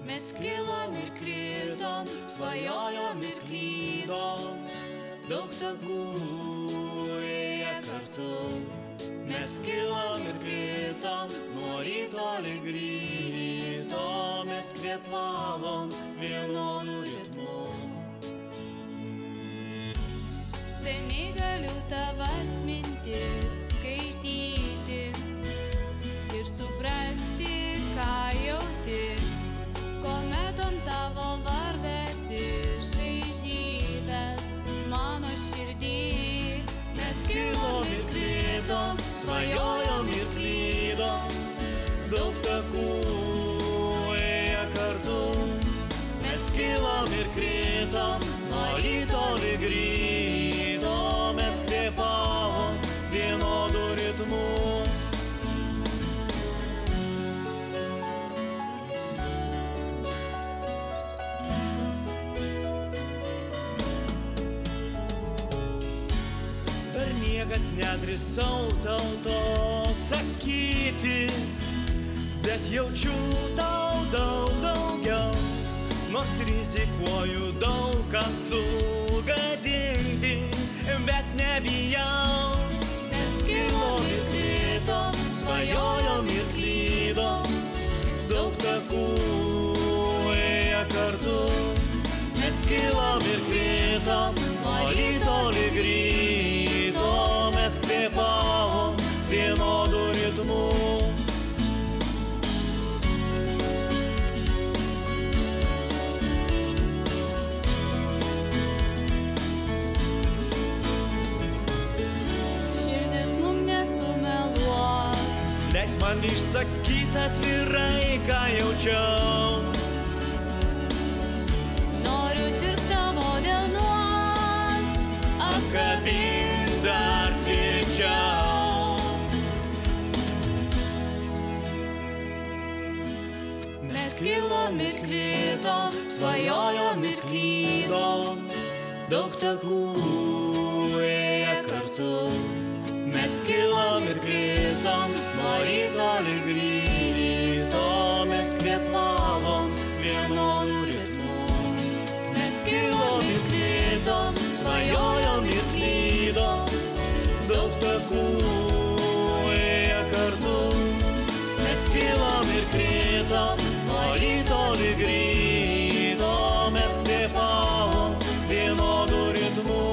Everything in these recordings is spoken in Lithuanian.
Mes kilom ir kritom, svajojom ir klydom, daug takų ėję kartu. Mes kilom ir kritom, nuo ryto lig ryto, mes kvėpavom vienodų ritmų. Seniai galiu tavas mintis skaityti ir suprasti, ką jauti, kometom tavo vardas išraižytas mano širdį. Mes kilom ir kritom, svajojom ir klydom, daug takų ėję kartu. Mes kilom ir kritom, nuo ryto lig ryto, mes kvėpavom vienodų ritmų. Dar niekad nedrįsau tau to sakyti, bet jaučiu tau daug daugiau, nors rizikuoju daug ką sugadinti, bet nebijau. Mes kilom ir kritom, svajojom ir klydom, daug takų ėję kartu. Mes kilom ir kritom, nuo ryto lig ryto, mes kvėpavom vienodų ritmų. Leis man išsakyti atvirai, ką jaučiau. Noriu dirbti tavo dienos, apkabint dar tvirčiau. Mes kilom ir kritom, svajojom ir klydom, daug takų ėję kartu. Mes kilom ir kritom, nuo ryto lig ryto, mes kvėpavom vienodų ritmų. Mes kilom ir kritom, svajojom ir klydom, daug takų ėję kartu. Mes kilom ir kritom, nuo ryto lig ryto, mes kvėpavom vienodų ritmų.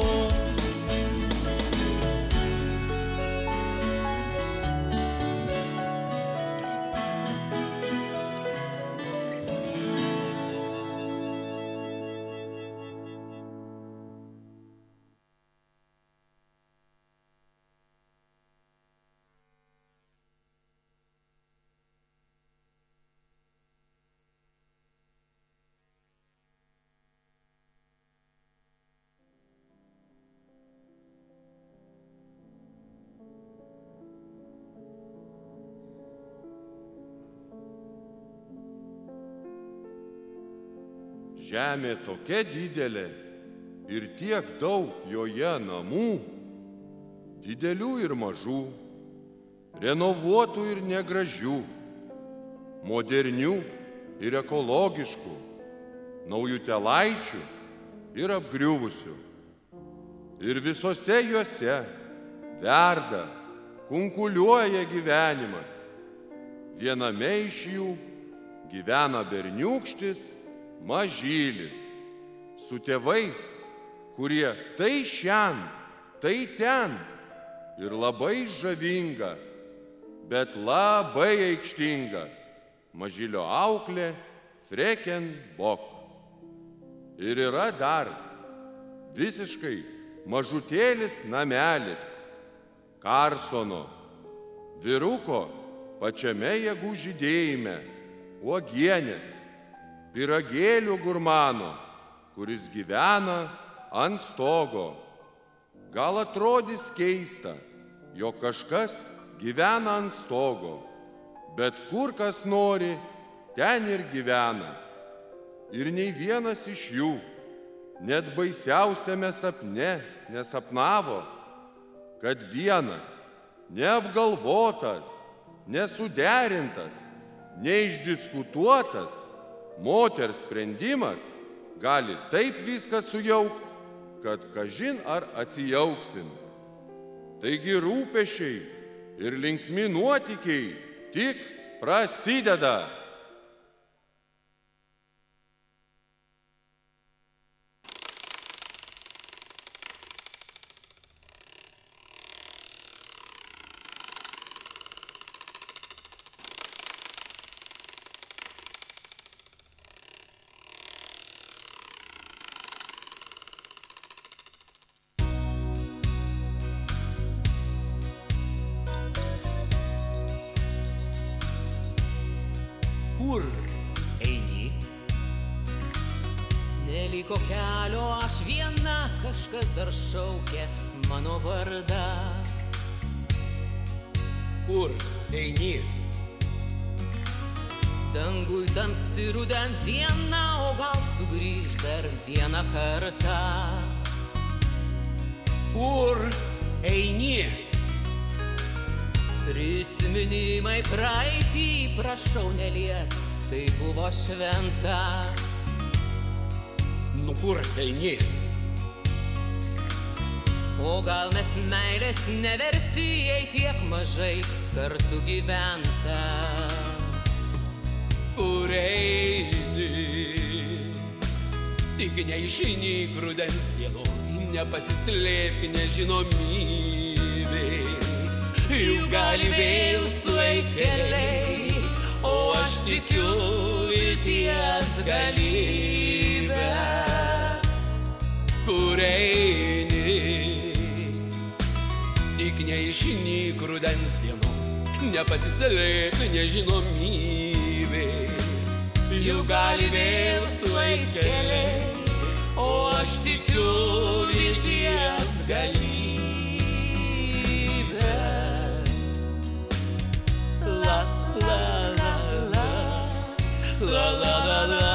Žemė tokia didelė ir tiek daug joje namų, didelių ir mažų, renovuotų ir negražių, modernių ir ekologiškų, naujutelaičių ir apgriuvusių. Ir visose juose verda, kunkuliuoja gyvenimas. Viename iš jų gyvena berniūkštis mažylis, su tėvais, kurie tai šen, tai ten ir labai žavinga, bet labai aikštinga mažylio auklė Freken Bok. Ir yra dar visiškai mažutėlis namelis Karsono, vyruko pačiame jėgų žydėjime, uogienės, pyragėlių gurmano, kuris gyvena ant stogo. Gal atrodys keista, jog kažkas gyvena ant stogo, bet kur kas nori, ten ir gyvena. Ir nei vienas iš jų, net baisiausiame sapne, nesapnavo, kad vienas, neapgalvotas, nesuderintas, neišdiskutuotas, moters sprendimas gali taip viską sujaukti, kad kažin ar atsijauksim. Taigi rūpesčiai ir linksmi nuotykiai tik prasideda. Kur eini? Neliko kelio, aš viena, kažkas dar šaukė mano vardą. Kur eini? Dangui tamsi rudens diena, o gal sugrįž dar vieną kartą. Kur eini? Prisiminimai praeitį, prašau nelies, tai buvo šventa. Nu kur eini? O gal mes meilės neverti, jei tiek mažai kartu gyventa. Kur eini? Tik neišeini rudens dienom, nepasislėpi nežinomybėj. Juk gali vėl sueit keliai, o aš tikiu vilties galybę. Kur eini? Tik neišnyk rudens dienom, nepasislėp nežinomybėj. Juk gali vėl sueit keliai, o aš tikiu vilties galybę. La la la la la la la la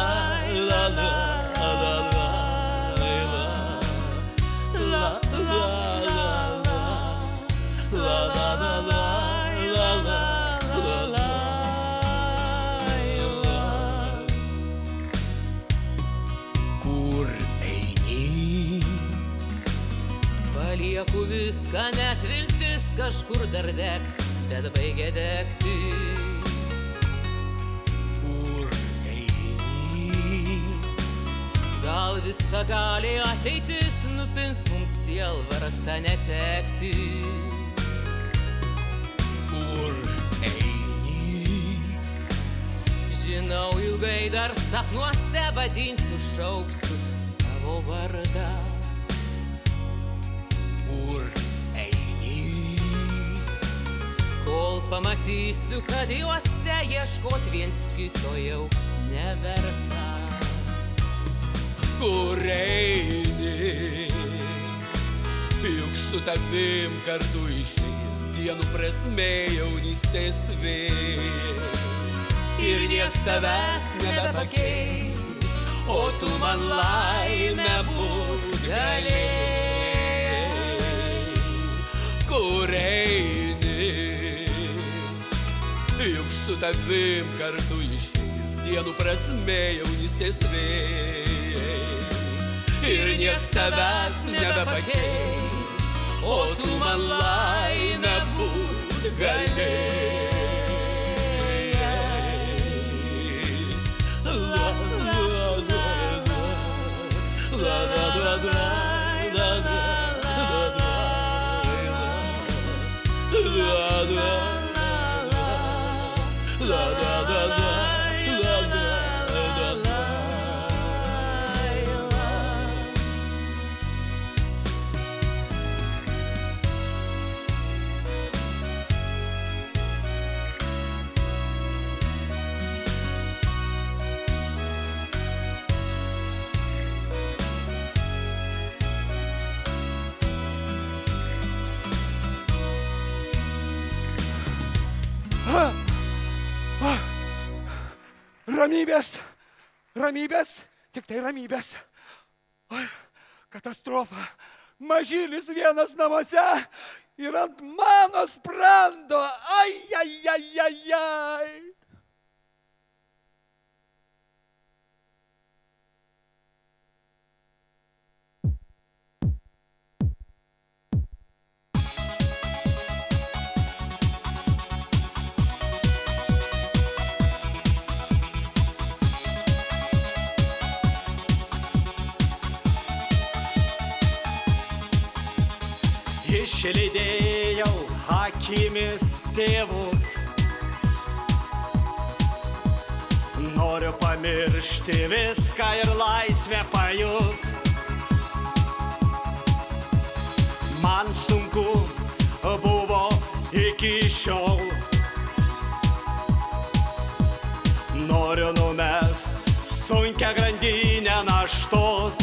Kur eini? Palieku viską, net viltis kažkur dar degs, bet baigia degti. Gal visa gali ateitis nupins mums sielvartą netekti. Kur eini? Žinau, ilgai dar sapnuose vadinsiu, šauksiu tavo vardą. Kur eini? Kol pamatysiu, kad juose ieškot viens kito jau neverta. Kur eini? Juk su tavim kartu išeis dienų prasmė jaunystės vėjas. Ir nieks tavęs nebepakeis, o tu man laimę būt galėjai. Kur eini? Juk su tavim kartu išeis dienų prasmė jaunystės vėjas. Ir nieks tavęs nebepakeis, o tu man laimę būt galėjai. La la la la la la la la la la la. Ramybės, ramybės, tik tai ramybės. Oi, katastrofa. Mažylis vienas namuose ir ant mano sprando. Ai, ai, ai, ai, ai. Čia lydėjau akimis tėvus. Noriu pamiršti viską ir laisvę pajust. Man sunku buvo iki šiol. Noriu numest sunkią grandinę naštos.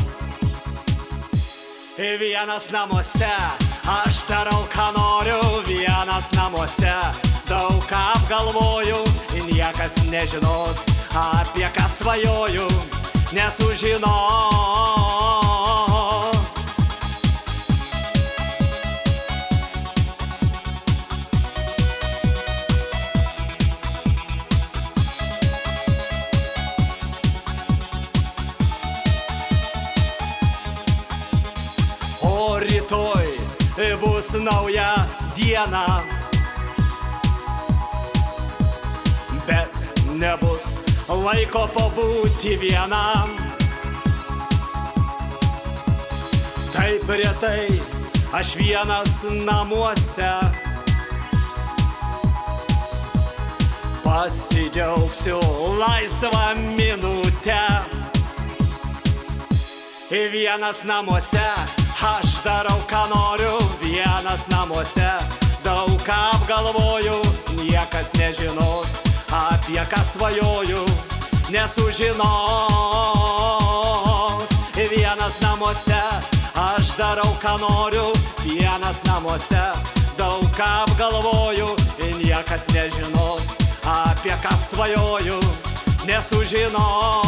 Vienas namuose, aš darau ką noriu. Vienas namuose, daug ką apgalvoju. Niekas nežinos, apie ką svajoju, nesužinos. O rytoj bus nauja diena, bet nebus laiko pabūti vienam. Taip retai aš vienas namuose pasidžiaugsiu laisvą minutę. Vienas namuose, aš darau ką noriu. Vienas namuose, daug ką apgalvoju. Niekas nežinos, apie ką svajoju, nesužinos. Vienas namuose, aš darau ką noriu. Vienas namuose, daug ką apgalvoju. Niekas nežinos, apie ką svajoju, nesužinos.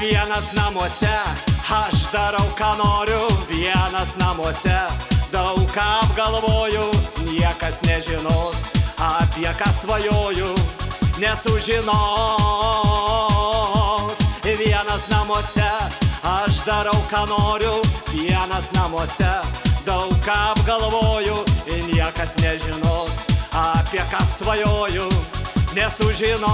Vienas namuose, aš darau ką noriu. Vienas namuose, daug ką apgalvoju. Niekas nežinos, apie ką svajoju, nesužinos. Vienas namuose, aš darau ką noriu. Vienas namuose, daug ką apgalvoju. Niekas nežinos, apie ką svajoju, nesužinos.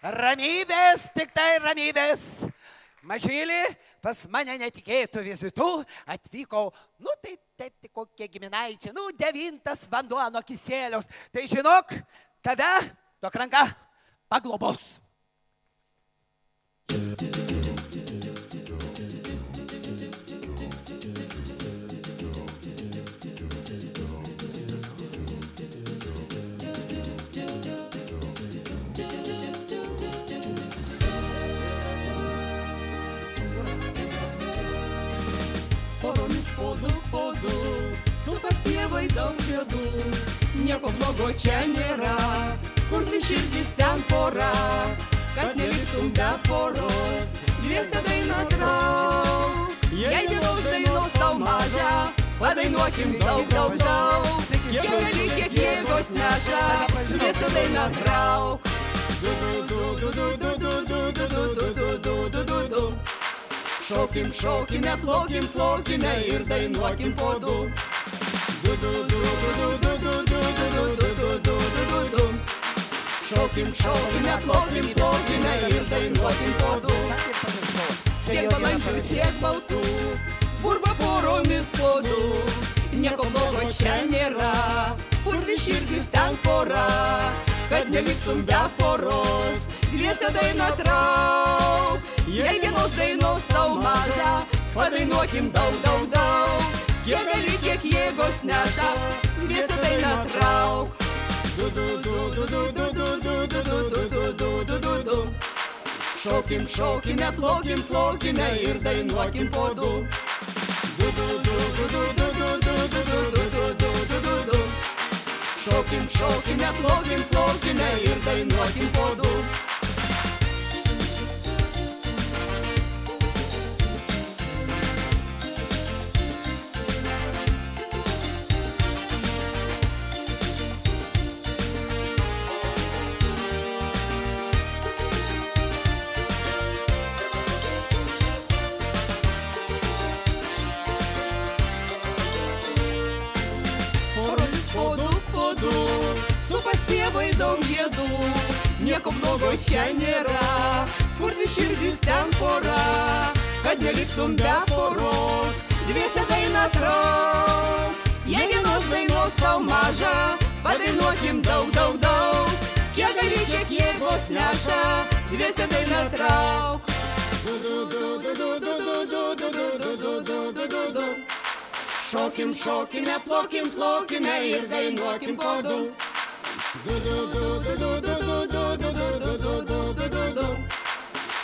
Ramybės, tik tai ramybės. Mažylį pas mane netikėtų vizitų atvyko, tai kokie giminaičiai, 9 vanduo nuo kisėlios. Tai žinok, tave duok ranką paglobos. Supas pievai daug žiedų, nieko blogo čia nėra, kur tai širdis ten pora, kad neliktum be poros, dviese dainą trauk. Jei dienos dainos tau maža, padainuokim daug, daug, daug, kiek gali, kiek jėgos neša, dviese dainą trauk. Šokim, šokime, plokim, plokime ir dainuokim po du. Šokim, šokime, plokim, plokime ir dainuokim po du. Tiek balandžių, tiek baltų, burba poromis po du. Nieko blogo čia nėra, kur tai širdis ten pora, kad neliktum be poros, dviese dainą trauk. Jei vienos dainos tau maža, padainuokim daug, daug, daug, kiek gali, kiek jėgos neša, dviese dainą trauk. Šokim, šokime, plokim, plokime ir dainuokim po du. Šokim, šokime, plokim, plokime ir dainuokim po du. Supas pievai daug žiedų, nieko blogo čia nėra, kur dvi širdis ten pora, kad neliktum be poros, dviese dainą trauk. Jei vienos dainos tau maža, padainuokim daug, daug, daug, kiek gali, kiek jėgos neša, dviese dainą trauk. Šokim, šokime, plokim, plokime ir dainuokim po du.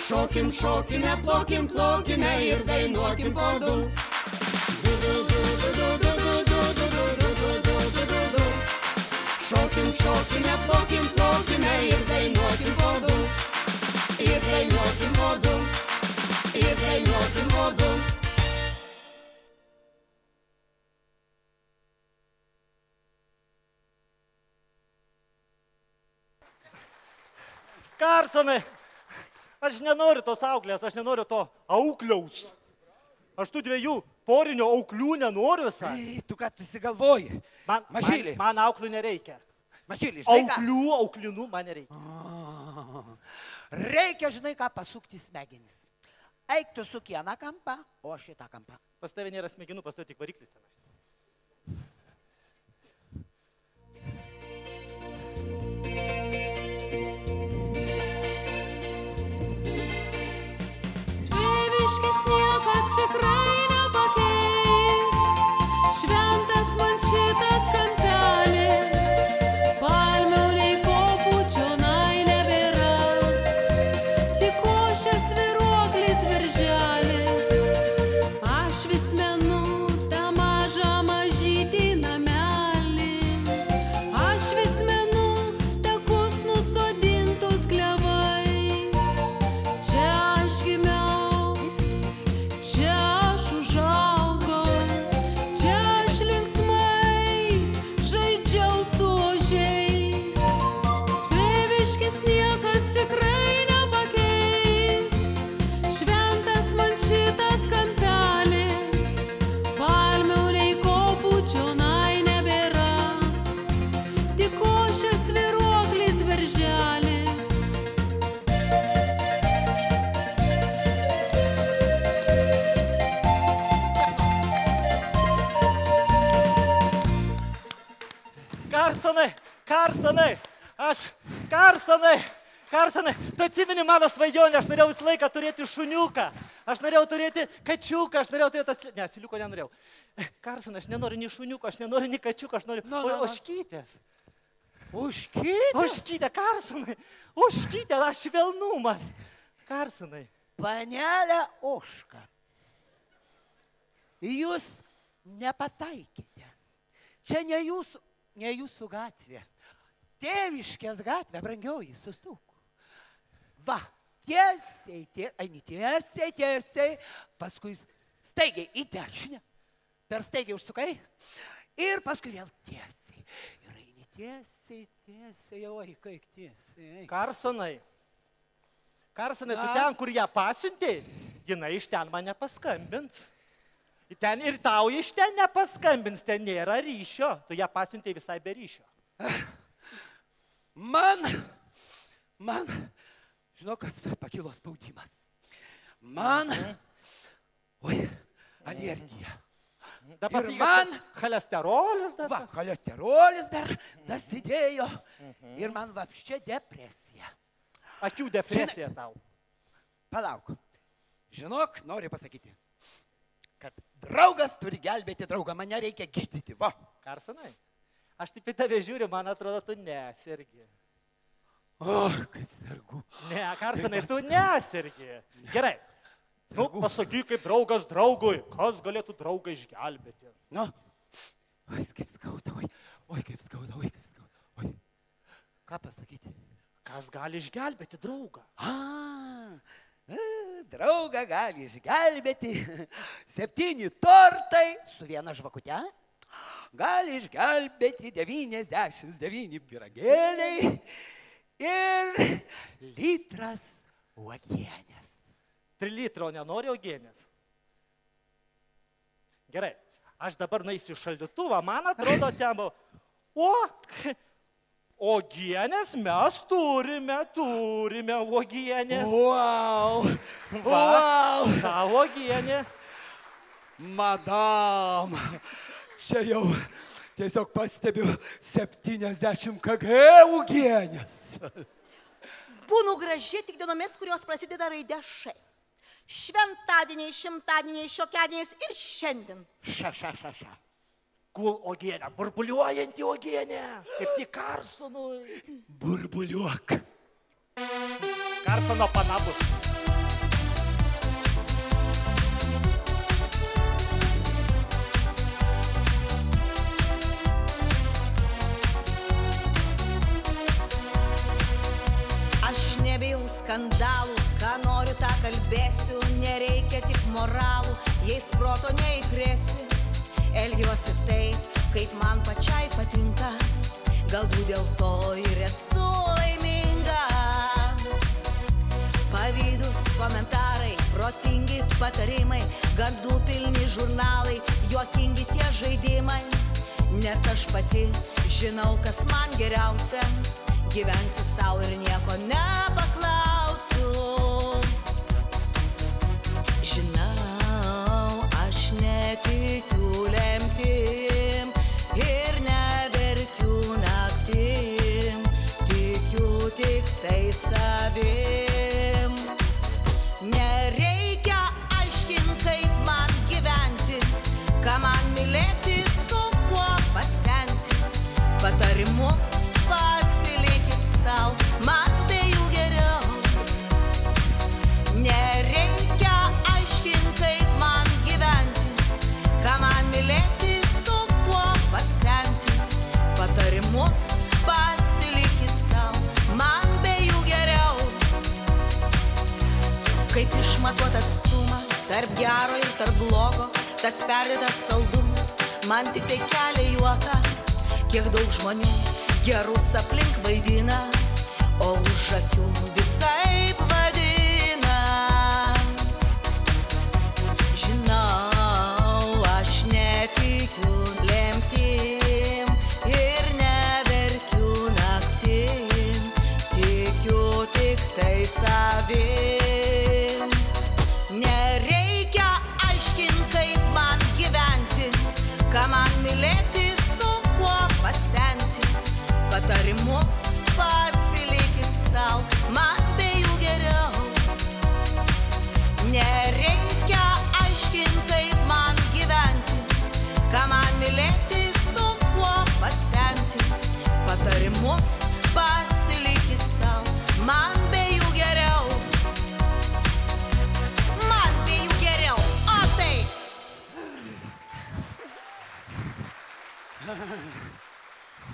Šokim, šokime, plokim, plokime ir dainuokim po du. Šokim, šokime, plokim, plokime ir dainuokim po du. Ir dainuokim po du. Ir dainuokim po du. Karsonai, aš nenoriu tos auklės, aš nenoriu to aukliaus. Aš tų dviejų porinių auklių nenoriu visai. Tu ką tu įsigalvoji? Mažylį. Man auklių nereikia. Mažylį, žinai ką? Auklinų man nereikia. Reikia, žinai ką, pasukti smegenis. Eik tu suk vieną kampą, o aš šitą kampą. Pas tave nėra smegenų, pas tave tik variklis tenai. Tikrai nepakeis, šventas man šitas kampelis, palmių nei kopų čionai nebėra, tik košės svyruoklis virželis, aš vis menu tą mažą mažytį namelį, aš vis menu takus nusodintus klevais, čia aš gimiau. Čia aš užaugau, čia aš linksmai žaidžiau su ožiais. Tėviškis niekas tikrai nepakeis, šventas man šitas kampelis, palmių nei kopų čionai nebėra, tik košės svyruoklis virželis. Karsonai, tu atsimeni mano svajonę, aš norėjau visą laiką turėti šuniuką, aš norėjau turėti kačiuką, aš norėjau turėti ne, asiliuko nenorėjau. Karsonai, aš nenoriu nei šuniuko, aš nenoriu nei kačiuko, aš noriu ožkytės. Ožkytės? Ožkytė, Karsonai, ožkytė, aš švelnumas. Karsonai. Panelė Ožka, jūs nepataikite. Čia ne jūsų gatvė. Tėviškės gatvė, brangioji, sustuk. Va, tiesiai, paskui staigiai į dešinę, per staigiai užsukai ir paskui vėl tiesiai. Ir eini tiesiai, oi, kaip tiesiai. Karsonai, tu ten, kur ją pasiuntė, jinai iš ten man nepaskambins. Ir tau iš ten nepaskambins, ten nėra ryšio, tu ją pasiuntė visai be ryšio. Man, žinau, kas pakilo spaudimas. Alergija. Ir man cholesterolis dar. Va, cholesterolis dar dasidėjo. Ir man vapščia depresija. Akių depresija tau. Palauk. Žinok, noriu pasakyti, kad draugas turi gelbėti draugą, mane reikia gydyti, va. Karsonai, aš taip į tave žiūriu, man atrodo, tu nesergi. O, kaip sergu. Ne, Karsonai, tu nesergi. Gerai. Nu, pasakyk kaip draugas draugui, kas galėtų draugą išgelbėti. Nu, oi, kaip skauda, oi, kaip skauda, oi, kaip skauda, oi. Ką pasakyti? Kas gali išgelbėti draugą? Draugą gali išgelbėti 7 tortai su viena žvakute. Gali išgelbėti 99 pyragėliai ir litras uogienės. 3 litro nenori uogienės. Gerai, aš dabar naisiu šaldytuvą, man atrodo, ten buvo, uogienės mes turime uogienės. Wow, Va, ta uogienė. Madam, čia jau tiesiog pastebiu 70 kg uogienės. Būnu graži tik dienomis, kurios prasideda raide Š. Šventadieniai, šimtadieniai, šiokiadieniais ir šiandien. Ša. Kul uogienė, burbuliuojanti uogienė, kaip tik Karsonui. Burbuliuok. Karsono panabus. Nebijau skandalų, ką noriu, tą kalbėsiu, nereikia tik moralų, jais proto neįkrėsi. Elgiuosi taip, kaip man pačiai patinka, galbūt dėl to ir esu laiminga. Pavydus komentarai, protingi patarimai, gandų pilni žurnalai, juokingi tie žaidimai, nes aš pati žinau, kas man geriausia. Gyvensiu savo ir nieko nepaklausiu. Žinau, aš netikiu lemtim ir neverkiu naktim, tikiu tik tai savim. Nereikia aiškint, kaip man gyventi, ką man mylėti, su kuo pasenti. Patarimus man be jų geriau. Nereikia aiškint, kaip man gyventi, ką man mylėti, su kuo pasenti. Patarimus pasilikit sau, man be jų geriau. Kaip išmatuot atstumą tarp gero ir tarp blogo, tas perdėtas saldumas man tik tai kelia juoką. Kiek daug žmonių gerus aplink vaidina, o už akių visaip vadina. Žinau, aš netikiu lemtim ir neverkiu naktim, tikiu tik tai savim. Nereikia aiškint, kaip man gyventi, ką man mylėti, su kuo pasenti. Patarimus pasilikit sau, man be jų geriau. Nereikia aiškint, kaip man gyventi, ką man mylėti, su kuo pasenti. Patarimus pasilikit sau, man be jų geriau. Man be jų geriau, o taip.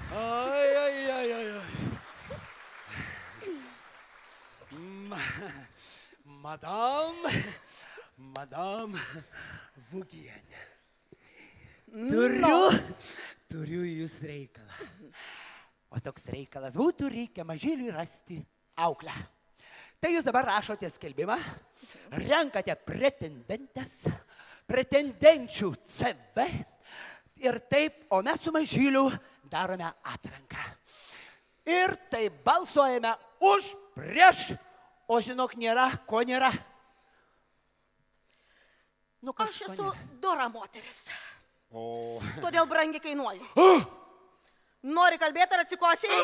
Ai. Madam Vugienė. Turiu jūs reikalą. O toks reikalas būtų, reikia mažyliui rasti auklę. Tai jūs dabar rašote skelbimą, renkate pretendenčių CV ir taip, o mes su mažyliu darome atranką. Ir taip balsuojame už, prieš, o žinok, nėra, ko nėra. Nu, aš esu dora moteris. Todėl brangiai kainuoju. Nori kalbėti ar atsikosiai?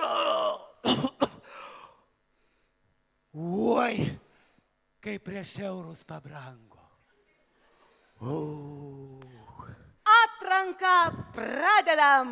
Oi, kaip prieš eurus pabrango. Atranką pradedam.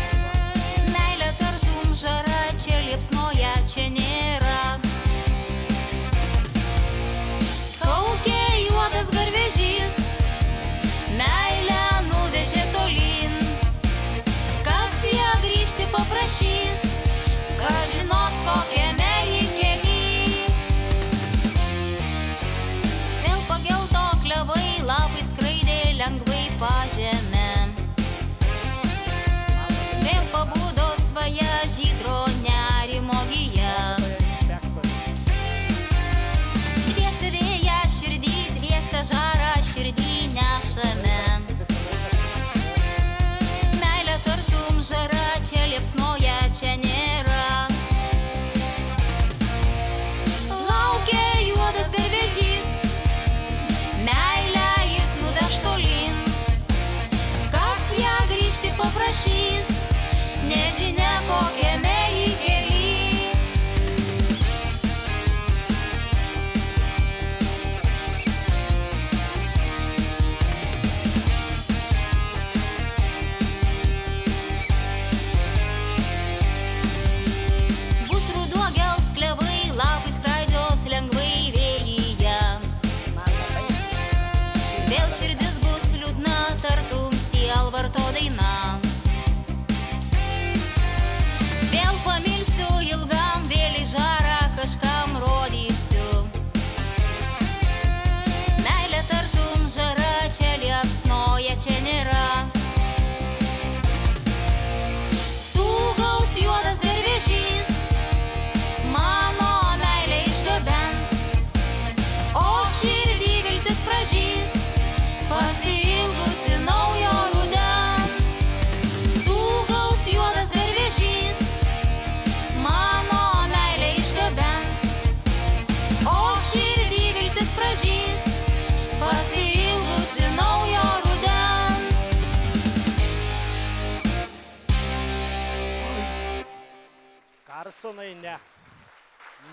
Karsonai, ne.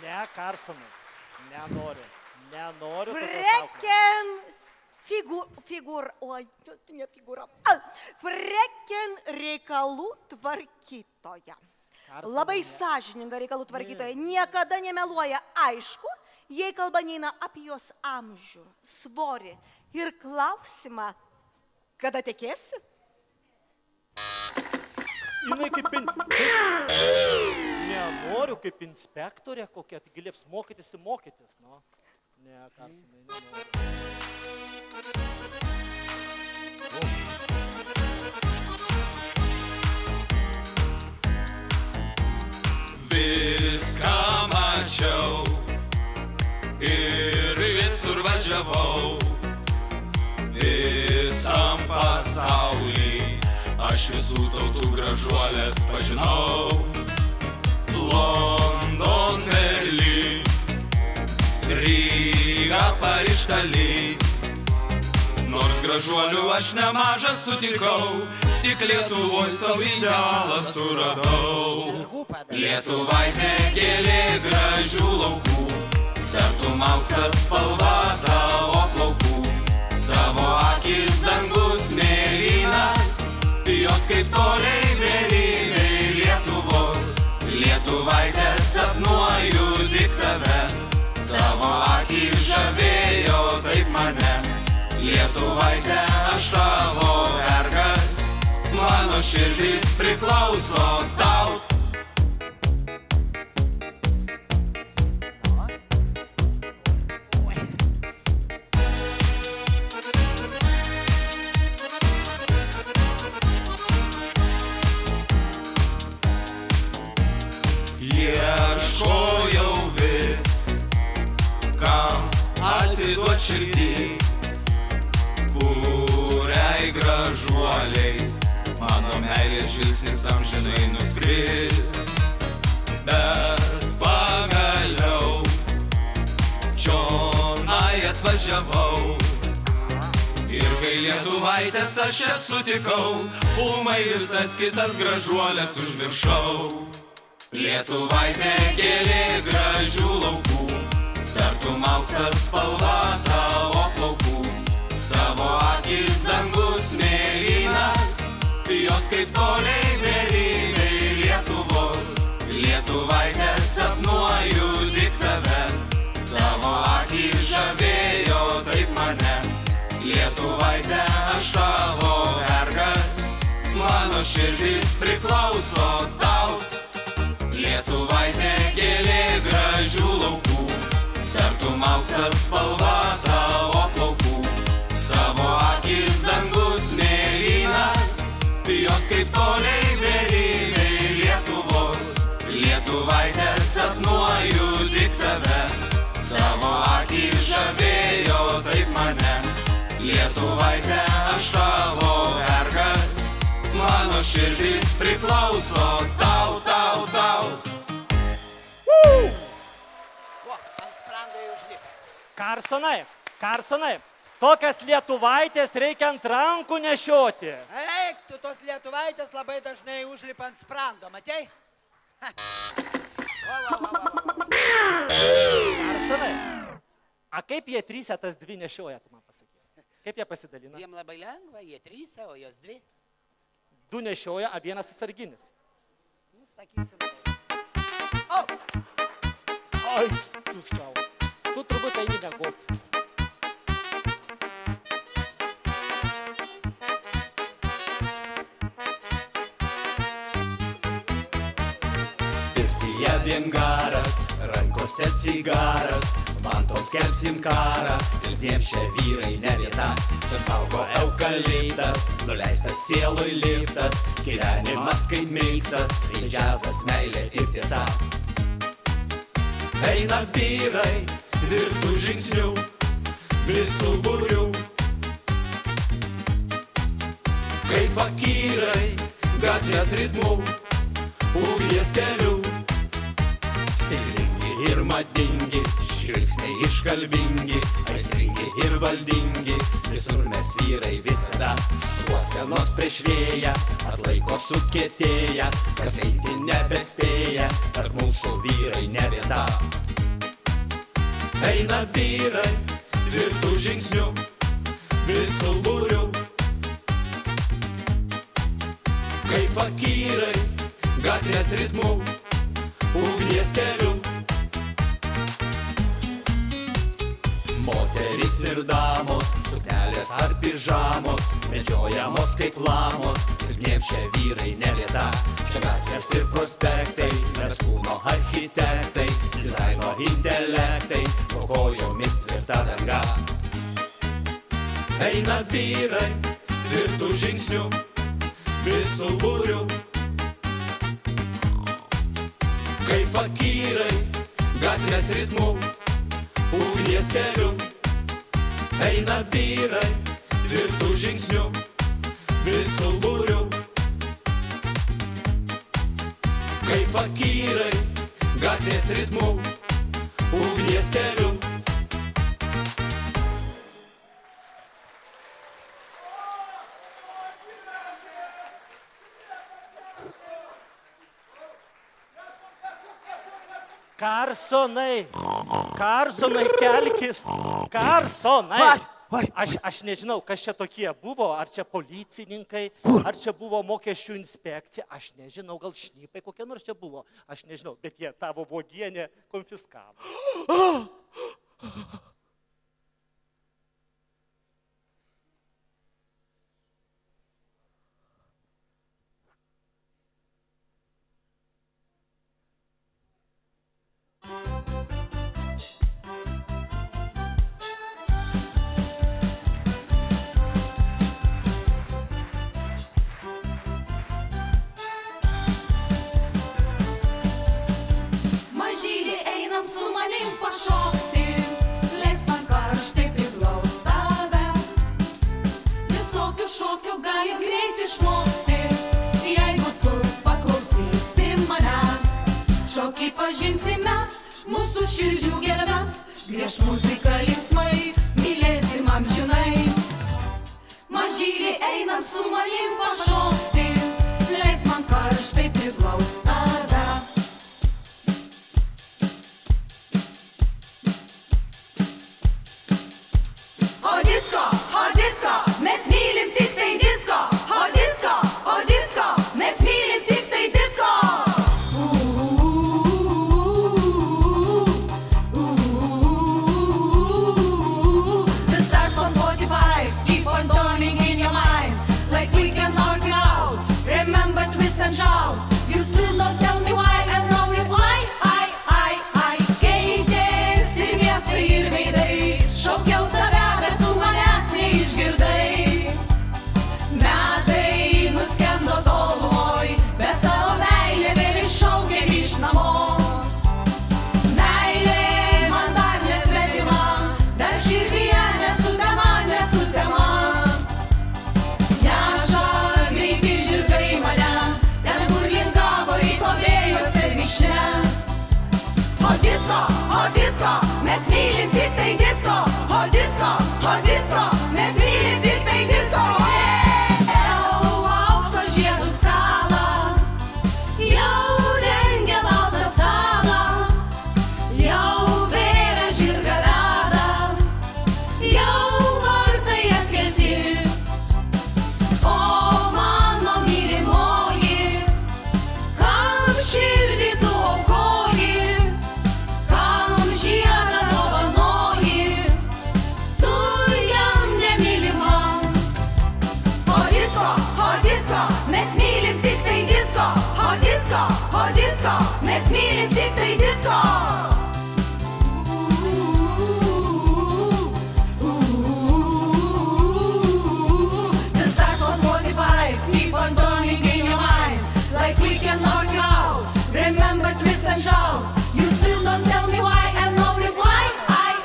Ne, Karsonai. Nenoriu. Nenoriu. Freken reikalų tvarkytoja. Labai sąžininga reikalų tvarkytoja. Niekada nemeluoja. Aišku, jei kalba neina apie jos amžių, svorį ir klausimą, kada tekėsi? Jinai kaip... Nenoriu kaip inspektorė kokia, tai galėps mokytis ir mokytis, nu. Ne, Karsonai, nenoriu. Viską mačiau ir visur važiavau, visam pasaulį aš visų tautų gražuolės pažinau. London, Berlin, Ryga, Paryž, Talin. Nors gražuolių aš nemažą sutikau, tik Lietuvoj savo idealą suradau. Lietuvaitė gėlė gražių laukų, tartum auksas spalva tavo plaukų. Tavo akis dangus mėlynas, jos kaip toliai mėlynai Lietuvos. Lietuvaitė sapnuoju tik tave, tavo akis žavėjo taip mane. Lietuvaitė aš tavo vergas, mano širdis priklauso tau. Ieškojau vis, kam atiduot širdį, kuriai gražuoliai mano meilės žvilgsnis amžinai nuskris. Bet pagaliau čionai atvažiavau ir kai lietuvaitės aš jas sutikau, ūmai visas kitas gražuolės užmiršau. Lietuvaitė gėlė gražių laukų, tartum auksas spalva tavo plaukų. Tavo akis dangus mėlynas, jos kaip toliai mėlynai Lietuvos. Lietuvaitė sapnuoju tik tave, tavo akis žavėjo taip mane. Lietuvaitė aš tavo vergas, mano širdis priklauso tau. Lietuvaitė gėlė gražių laukų, tartum auksas spalva tavo plaukų. Tavo akis dangus mėlynas, jos kaip toliai mėlynai Lietuvos. Lietuvaitė sapnuoju tik tave, tavo akis žavėjo taip mane. Lietuvaitė aš tavo vergas, mano širdis priklauso tau, tau, tau. Karsonai, Karsonai, tokias lietuvaitės reikia ant rankų nešioti. Eik, tu tos lietuvaitės labai dažnai užlipa ant sprando, matei? Karsonai, a kaip jie trysia tas dvi nešioja, tu man pasakyk? Kaip jie pasidalina? Jiem labai lengva, jie trysia, o jos dvi. Du nešioja, a vienas atsarginis. Nu, sakysim. O! Ai, tu savo. Tu turbūt eini miegoti. Pirtyje vien garas, rankose cigaras, vantos kelsim karą, silpniems čia vyrai ne vieta. Čia saugo eukaliptas, nuleistas sieloj liftas, gyvenimas kaip miksas, tai džiazas, meilė ir tiesa. Eina vyrai, tvirtų žingsnių, visų būrių. Kaip fakyrai, gatvės ritmų, ugnies kelių. Stilingi ir madingi, žvilgsniai iškalbingi, aistringi ir valdingi. Visur mes vyrai visada Šukuosenos prieš vėją, atlaiko sukietėja, kas eiti nebespėja, tarp mūsų vyrai ne vieta. Eina vyrai, tvirtų žingsnių, visų būrių, kaip fakyrai, gatvės ritmų, ugnies kelių. Moterys ir damos, suknelės ar pižamos, medžiojamos kaip lamos, silpniem šie vyrai ne vieta. Čia gatvės ir prospektai, mes kūno architektai, dizaino intelektai, po kojomis tvirta danga. Eina vyrai, tvirtų žingsnių, visų būrių, kaip fakyrai, gatvės ritmų, ugnies kelių. Eina vyrai, tvirtų žingsnių, visų būrių, kaip fakyrai, gatvės ritmų, ugnies kelių. Karsonai, kelkis, Karsonai. Aš nežinau, kas čia tokie buvo, ar čia policininkai, ar čia buvo mokesčių inspekcija, aš nežinau, gal šnipai kokie nors čia buvo, aš nežinau, bet jie tavo vogienę konfiskavo. Mažylį einam su manim pašokti, leis man karštai priglaust tave. Visokių šokių gali greit išmokti, jeigu tu paklausysi manęs. Šokį pažinsime, mūsų širdžių gelmes, griež muziką linksmai, mylėsim amžinai. Mažylį einam su manim pašokti, leis man karštai priglaust tave. O disko, mes mylim tik tai disko. O disko, mes mylim tik tai disko. This starts on 45, keep on turning in your mind, like we can work it out. Remember, twist and shout. You still don't tell me why and no reply. I keitės ir miestai ir veidai, šaukiau tave, bet tu manęs neišgirdai. Metai nuskendo tolumoj, bet tavo meilė vėl iššaukė grįžt namo. Meilė man dar nesvetima, dar širdyje nesutema. Neša greiti žirgai mane, ten kur linkavo ryto vėjuose višne. O disko, mes mylim tik tai disko. O disko, mes mylim tik tai disko. Aukso žiedų stalą, jau dengia baltą stalą, jau vėra žirga veda, jau vartai atkelti. O mano mylimoji, kam širdį tu aukoji, kam žiedą dovanoji, tu jam nemylima. O disko, mes mylim tik tai disko. O disko, mes mylim tik tai disko. This starts on 45, keep on turning in your mind, like we can work it out. Remember, twist and shout. You still don't tell me why and no reply. I.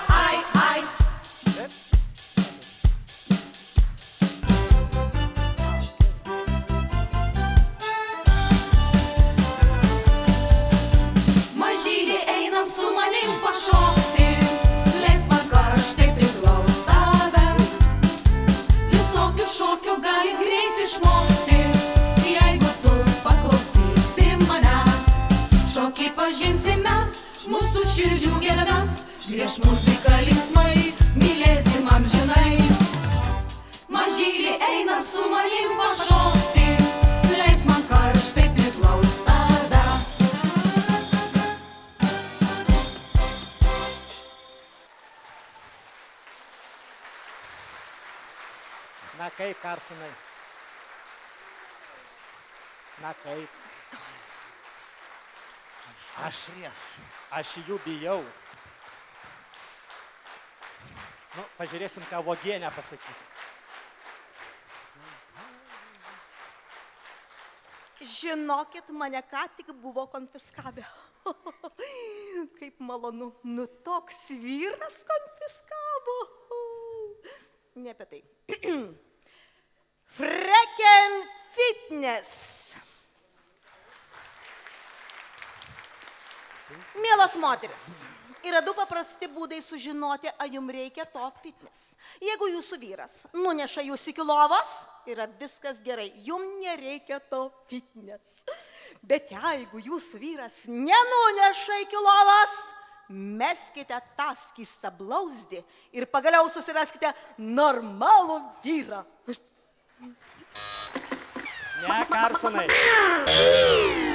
Mažylį einam su pažinsime mūsų širdžių gelmes, prieš muziką linksmai mylėsim amžinai. Mažylį einam su manim pašokti, leis man karštai priglaust tave. Na kaip, Karsonai? Na kaip? Aš jų bijau. Nu, pažiūrėsim, ką Uogienė pasakys. Žinokit, mane ką tik buvo konfiskavę. Kaip malonu, nu toks vyras konfiskavo. Ne apie tai. Freken Fitness. Mielos moteris, yra du paprasti būdai sužinoti, ar jums reikia to fitness. Jeigu jūsų vyras nuneša jūs iki lovos, yra viskas gerai, jums nereikia to fitness. Bet jeigu jūsų vyras nenuneša iki lovos, meskite tą skystą blauzdį ir pagaliau susiraskite normalų vyrą. Ne, Karsonai.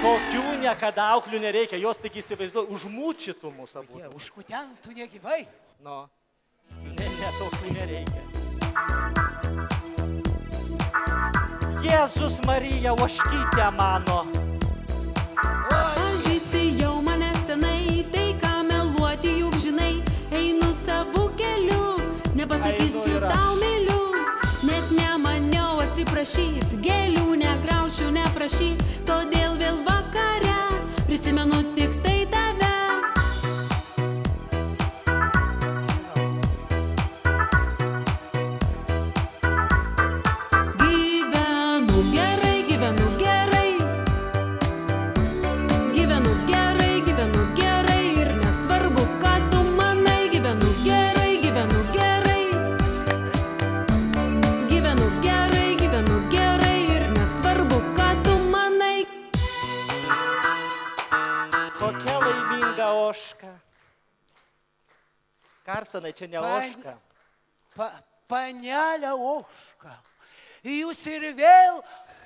Tokių niekada auklių nereikia, jos tik įsivaizduoju, užmūčytų mūsų abu. Užkutentų negyvai. Nu, ne, tokių nereikia. Jėzus Marija, ožkytė mano. Pažįsti jau mane senai, tai ką meluoti juk žinai, einu savo keliu, nepasakysiu tau myliu, net nemaniau atsiprašyt, gėlių negraušiu neprašyt, todėl vėl vakare prisimenu tik tai tave. Gyvenu gerai, gyvenu gerai, gyvenu gerai, gyvenu gerai ir nesvarbu, ką tu manai, gyvenu gerai, gyvenu gerai, gyvenu gerai, gyvenu gerai ir nesvarbu, ką tu manai. Kokia laiminga ožka. Karsonai, čia ne ožka. Panelė ožka, jūs ir vėl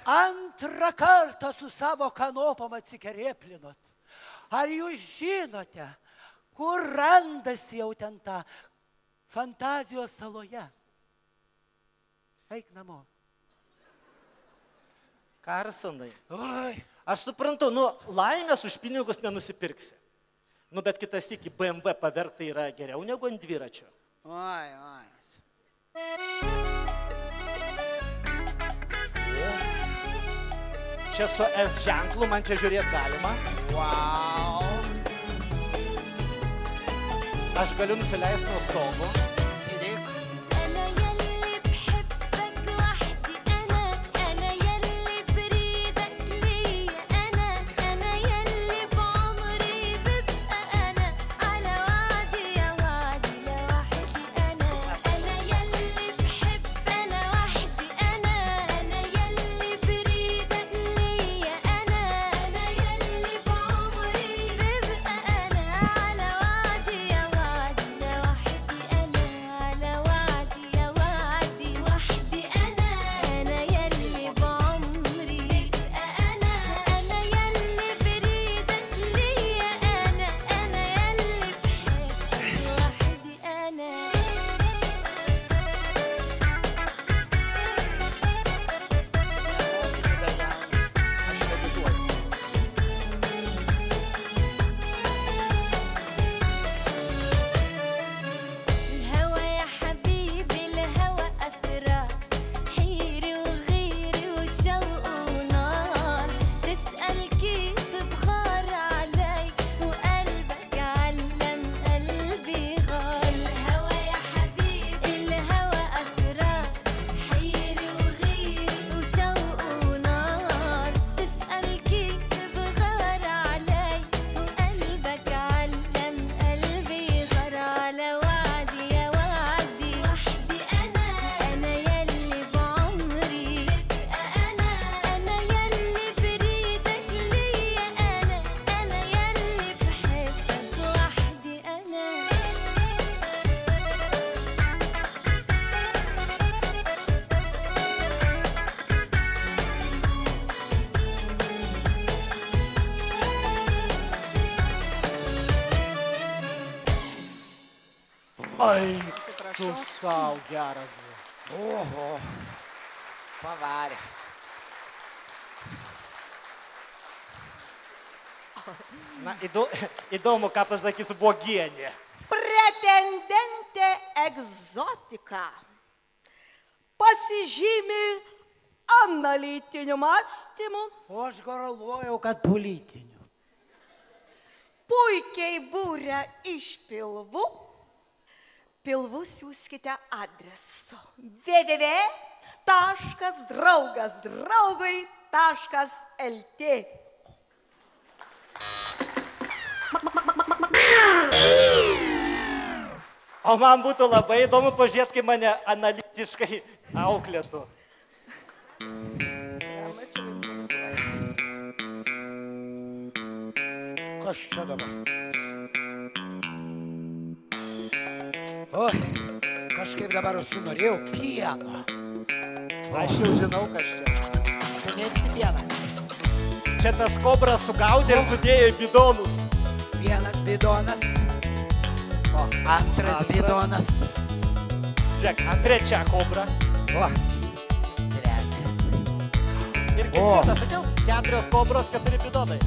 antrą kartą su savo kanopom atsikerėplinot. Ar jūs žinote, kur randasi jau ten ta fantazijos saloje? Eik namo. Karsonai, Oi, aš suprantu, laimės už pinigus nenusipirksi. Bet kitas iki BMW paverktai yra geriau negu ant dviračio. oi. Čia su S ženklu, man čia žiūrėt galima. Wow. Aš galiu nusileisti nuo stogo. Sėdėk. أنا يلي بحبك وحدي أنا يلي بريدك ليا أنا يلي بعمري ببقى أنا على وعدي يا وعدي لوحدي أنا يلي بحب أنا وحدي أنا يلي بريدك ليا أنا يلي بعمري ببقى أنا على وعدي يا وعدي لوحدي أنا Ai, tu savo geras buvo. Oho, pavarė. Na, įdomu, ką pasakys Bogienė. Pretendentė egzotika pasižymi analitiniu mąstymu. O aš galvojau, kad politiniu. Puikiai būrė iš pilvų. Pilvus siūskite adresu www.draugasdraugui.lt. O man būtų labai įdomu pažiūrėti, kaip mane analitiškai auklėtų. Kas čia dabar? Oi, kažkaip dabar užsinorėjau pieno. Aš jau žinau, kas čia. Mėgsti pieną. Čia tas kobras sugaudė ir sudėjo į bidonus. Vienas bidonas. O, antras bidonas. Žiūrėk, trečia kobra. O, trečias. Ir ketvirtas, sakiau, 4 kobros, 4 bidonai.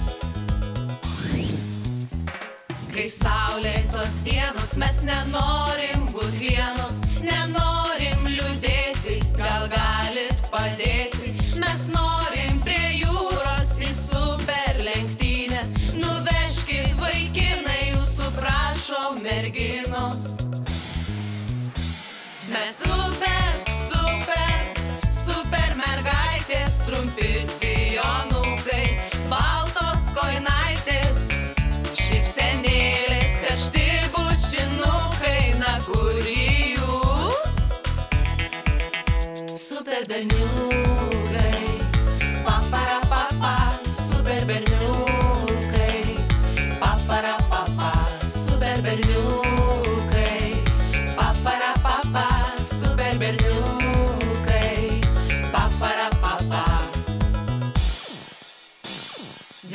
Kai saulėtos dienos mes nenorim būt vienos, nenorim liūdėti, gal galit padėti. Mes norim prie jūros į super lenktynės, nuvežkit vaikinai, jūsų prašo merginos. Mes super mergaitės, trumpi sijonukai, baltos kojinaitės, šypsenėlės, karšti bučinukai, na kur jūs? Super berniukai, paparapapa, super berniukai, paparapapa, super berniukai, paparapapa, super berniukai, paparapapa.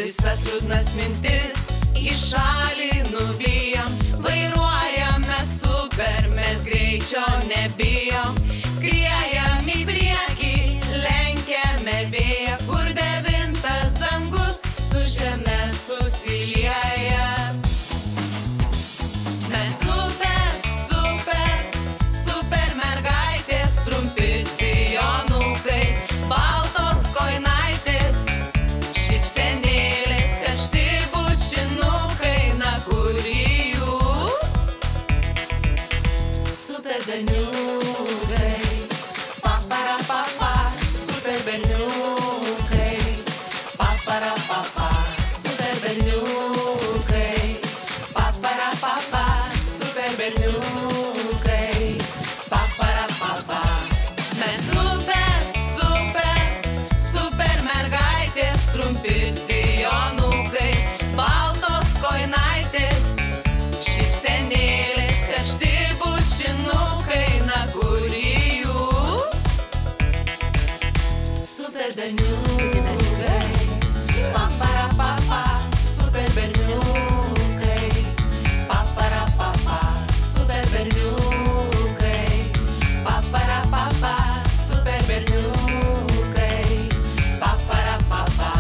Visas liūdnas mintis į šalį nuvyjam, vairuojame super, mes greičio nebijom, skriejam į priekį, lenkiame vėją, kur 9 dangus su žeme susilieja. Mes super mergaitės, trumpi sijonukai, baltos kojinaitės, šypsenėlės, karšti bučinukai, na kur jūs? Super berniukai, paparapapa, super berniukai, paparapapa, super berniukai, paparapapa, super berniukai, paparapapa. Mes super mergaitės, trumpi sijonukai, baltos kojinaitės, šypsenėlės, karšti bučinukai, na kur jūs? Super berniukai, paparapapa, super berniukai, paparapapa, super berniukai, paparapapa, super berniukai, paparapapa.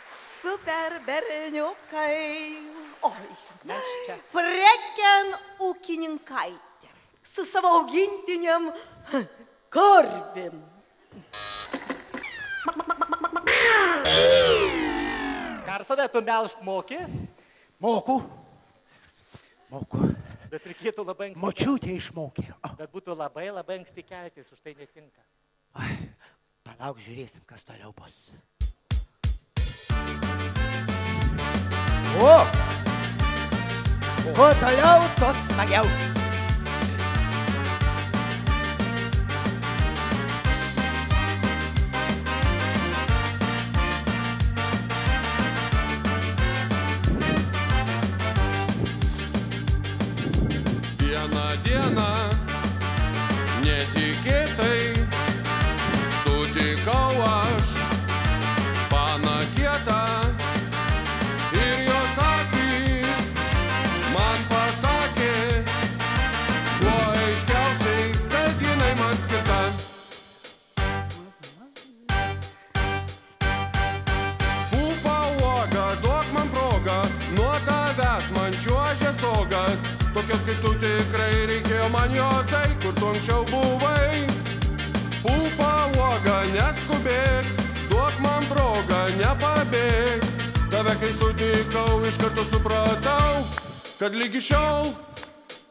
Super berniukai. Oi, Mes čia. freken ūkininkaitė su savo augintiniam karvėm. Karsonai, tu melžt moki, Moku. bet reikėtų labai anksti. Močiutė išmokė. O, Bet būtų labai anksti keltis, už tai netinka. palauk, žiūrėsim, kas toliau bus. O! Kuo toliau, to smagiau. Vieną dieną netikėtai kai tu tikrai reikėjo man jo tai, kur tu anksčiau buvai. Pupa uoga, neskubėk, duok man progą, nepabėk. Tave kai sutikau, iš karto supratau, kad lygi šiol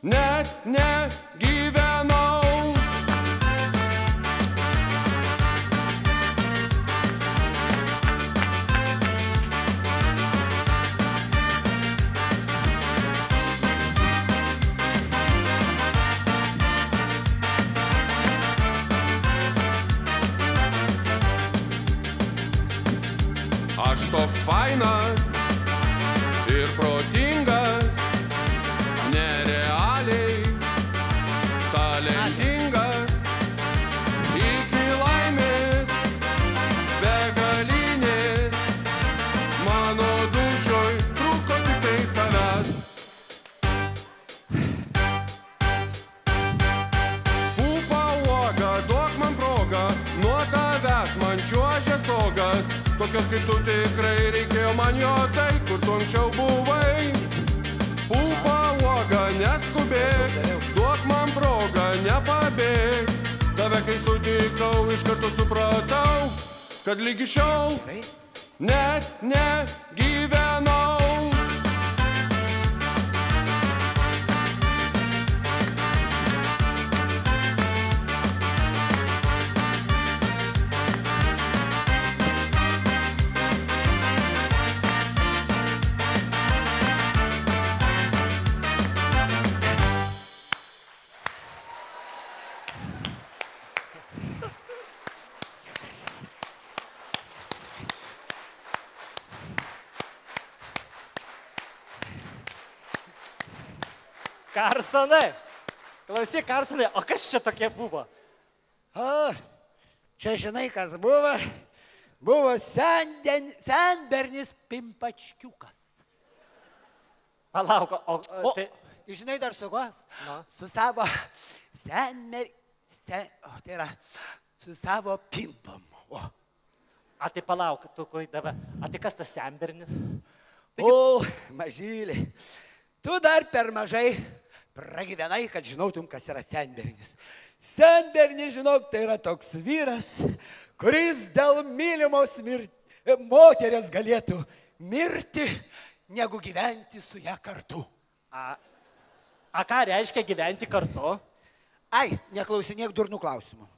net negyvenau. Aš toks fainas ir protingas, nerealiai talentingas, iki laimės begalinės, mano dušoj trūko tik tai tavęs. Pupa uoga, duok man progą, nuo tavęs man čiuožia stogas. Tokios kaip tu tikrai reikėjo man jo tai, kur tu anksčiau buvai. Pupa uoga, neskubėk, duok man progą, nepabėk. Tave kai sutikau, iš karto supratau, kad lygi šiol net negyvenau. Karsonai, klausyk, Karsonai, o kas čia tokie buvo? Čia žinai, kas buvo? Buvo senbernis Pimpačkiukas. Palauk, tai... Žinai dar su kuo? Su savo tai yra, su savo pimpom. A tai palauk, tu kur įdavė, a tai kas tas senbernis? O, mažylė, tu dar per mažai pragyvenai, kad žinotum, kas yra senbernis. Senbernis, žinok, tai yra toks vyras, kuris dėl mylimos moteris galėtų mirti, negu gyventi su ją kartu. A ką reiškia gyventi kartu? Ai, neklausinėk durnų klausimų.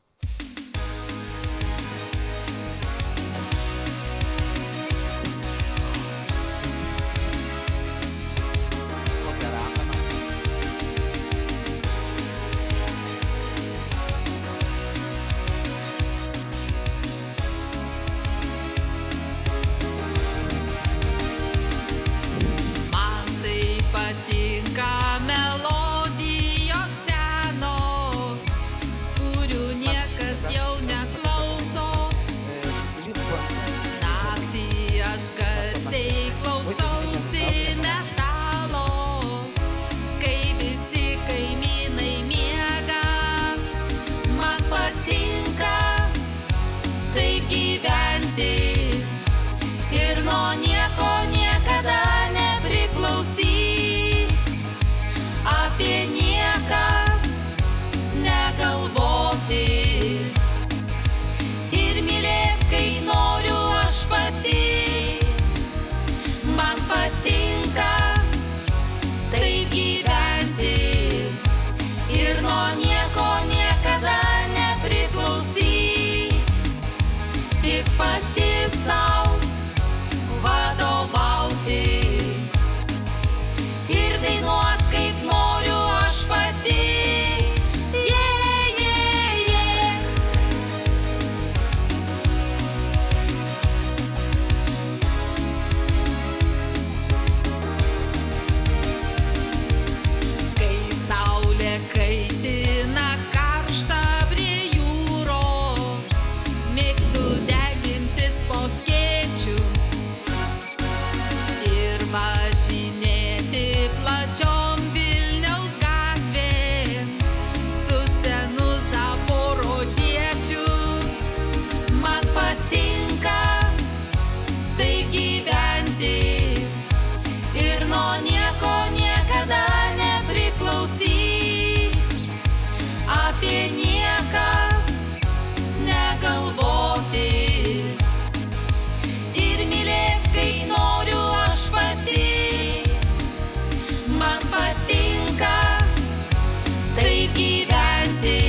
Vadovauti ir dainuot, kaip noriu aš gyventi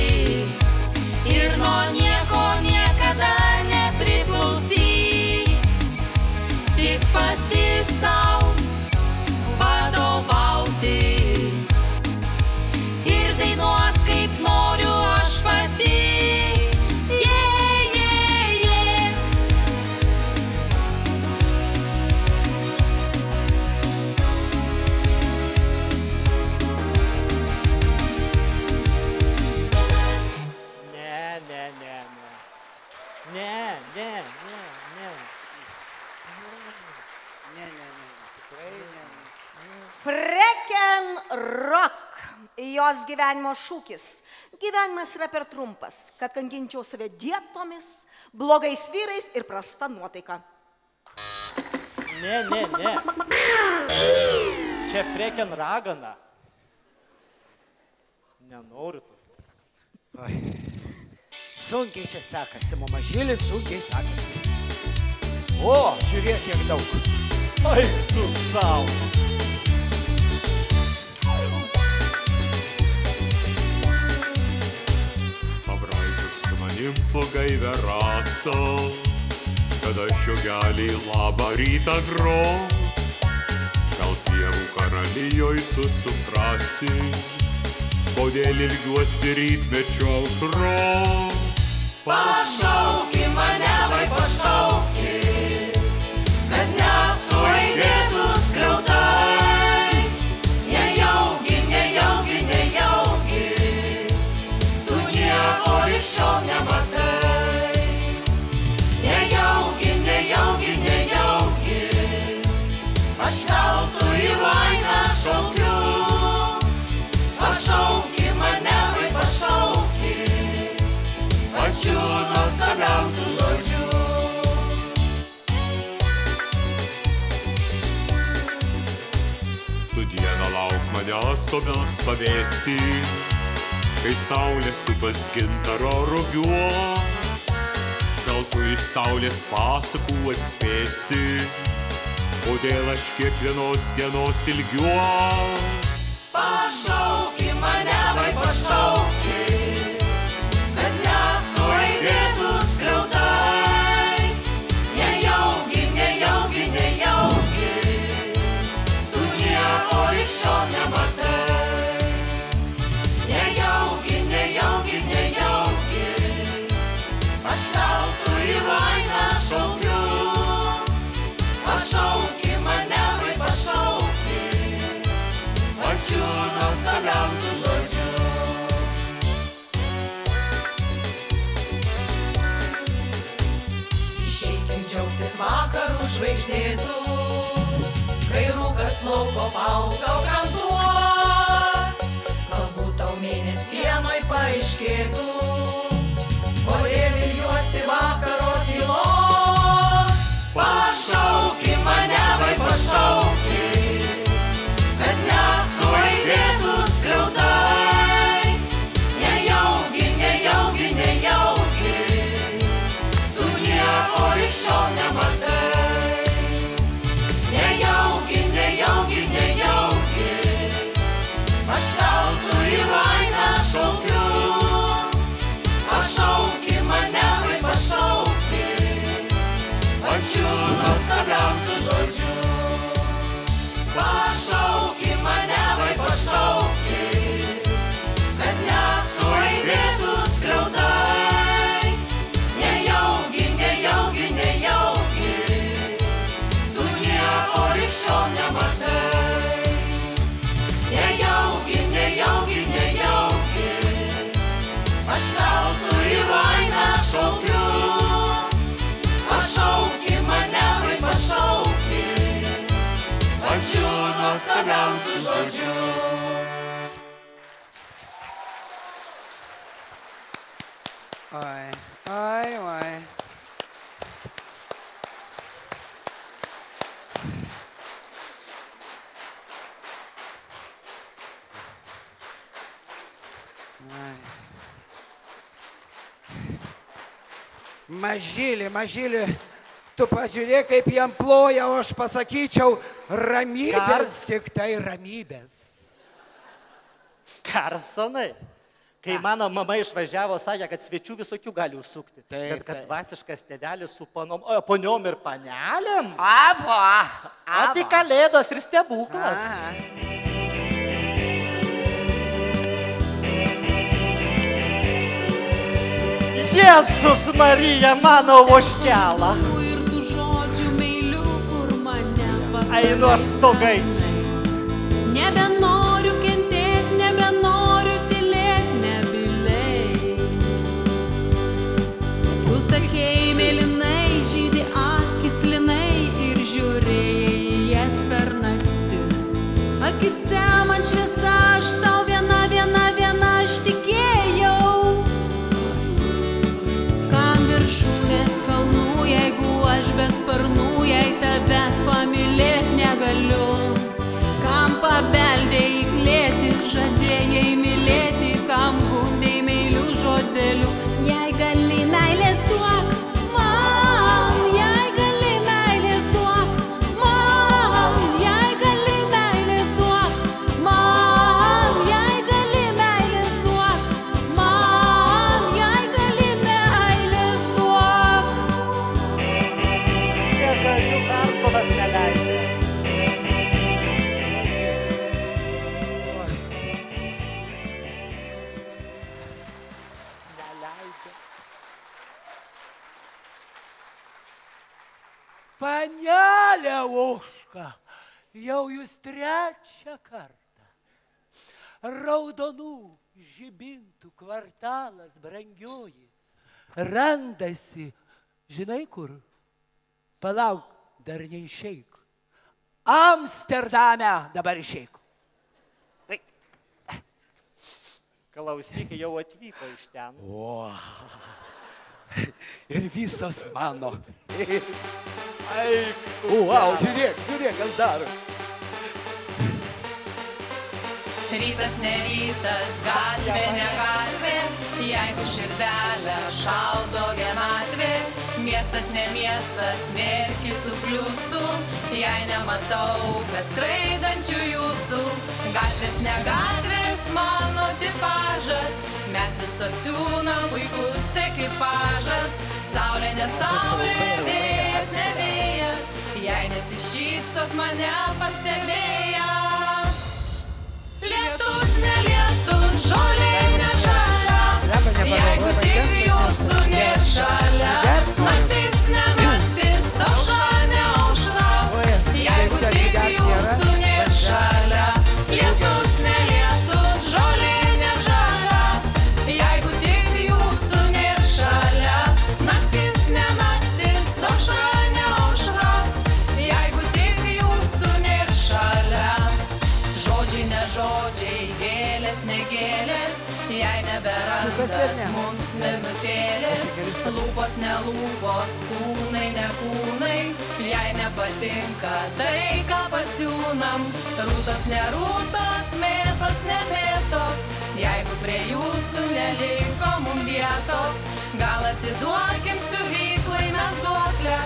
ir nuo nieko niekada nepriklausy, tik pati sau vadovauti ir dainuot kaip noriu aš pati. Freken rock. Jos gyvenimo šūkis. Gyvenimas yra per trumpas, kad kankinčiau save dietomis, blogais vyrais ir prasta nuotaika. Ne. Čia freken ragana. Nenoriu tu. Sunkiai čia sekasi, Mažylis, sunkiai sekasi. O, žiūrėk, kiek daug. Ai, tu sau. Pabraidžiuk su manim po gaivę rasą, kad aš jogelį labą rytą gro. Gal pievų karalijoj tu suprasi, kodėl ilgiuosi rytmečio aušros. Pašauki mane, vai pašauki, kad nesuaidėtų skliautai. Nejaugi, tu nieko lig šiol nematai. Nejaugi, aš veltui į laimę šaukiu. Pašauki mane, vai pašauki, pačiu nuostabiausiu žodžiu. Tu dieną lauk manęs, o mes pavėsi, kai saulė supas gintaro rugiuos. Gal tu iš saulės pasakų atspėsi, kodėl aš kiekvienos dienos ilgiuos. Pašauki mane, vai pašauki, kad nesuaidėtų skliautai. Nejaugi, tu nieko lig šiol nematai. Nejaugi, aš veltui į laimę šaukiu. Pašauki mane, vai pašauki, pačiu nuostabiausiu žodžiu. Išeikim džiaugtis vakarų žvaigždėtų, kai rūkas plauko paupio krantuos. Galbūt tau mėnesienoj paaiškėtų, kodėl ilgiuosi vakaro tylos. Pašauki mane, vai pašauki, kad nesuaidėtų skliautai. Nejaugi, tu nieko lig šiol nematai. Nejaugi, aš veltui į laimę šaukiu. Pašauki mane, vai pašauki, pačiu nuostabiausiu žodžiu. Pašauki mane, vai pašauki, kad nesuaidėtų skliautai. Nejaugi, tu nieko lig šiol nematai. Nejaugi, aš veltui į laimę šaukiu. Pašauki mane, vai pašauki, pačiu nuostabiausiu žodžiu. Oi. Mažylį, tu pažiūrėk, kaip jam ploja, o aš pasakyčiau, ramybės, tik tai ramybės. Karsonai, Kai mano mama išvažiavo, sakė, kad svečių visokių gali užsukti. Taip, Kad dvasiškas tėvelis su poniom ir panelėm. Avo. O tai kalėdos ir stebuklas. Jėzus Marija, mano voškelą. Ir tų žodžių meilių, kur mane Einu aš stogais. Nebenoriu kentėt, nebenoriu tylėt, nebiliai. Tu sakei, mėlynai, žydi akis linai ir žiūrėjai jas per naktis. Akise man šviesa, aš tau viena, aš tikėjau. Kam viršūnės kalnų, jeigu aš be sparnų, jei tavęs pamylėt negaliu. Kam pabeldėjai įklėti, žadėjai mylėti, kam gundėjai meilių žodelių. Jei gali meilės duok man, jei gali meilės duok man, jei gali meilės duok man, jei gali meilės duok man, jei gali meilės duok. Negaliu Karpovas neleidė. Panelė Auška, jau jūs trečią kartą. Raudonų žibintų kvartalas, brangioji, randasi, žinai kur? Palauk, dar neišeik. Amsterdame dabar išeik. Klausyk, jau atvyko iš ten. O, ir visos mano. Wow, žiūrėk, kas daro. Rytas ne rytas, gatvė ne gatvė, jeigu širdelę šaudo vienatvė. Miestas ne miestas, nėr kitų pliusų, jei nematau, kas skraidančių jūsų. Gatvės ne gatvės, mano tipažas, mes visos siūnam puikus ekipažas. Saulė ne saulė, vėjas ne vėjas, jei nesišypsot mane pastebėjęs. Lietus ne lietus, žolė ne žalia, jeigu tik jūsų nėr šalia. Naktis ne naktis, aušra ne aušra, jeigu tik jūsų nėr šalia. Lietus ne lietus, žolė ne žalia, jeigu tik jūsų nėr šalia. Naktis ne naktis, aušra ne aušra, jeigu tik jūsų nėr šalia. Žodžiai ne žodžiai, gėlės ne gėlės, jei neberandat mums minutėlės. Lūpos ne lūpos, kūnai ne kūnai, jei nepatinka tai, ką pasiūnam. Rūtos ne rūtos, mėtos ne mėtos, jeigu prie jūsų neliko mum vietos. Gal atiduokim siuvyklai mes duoklę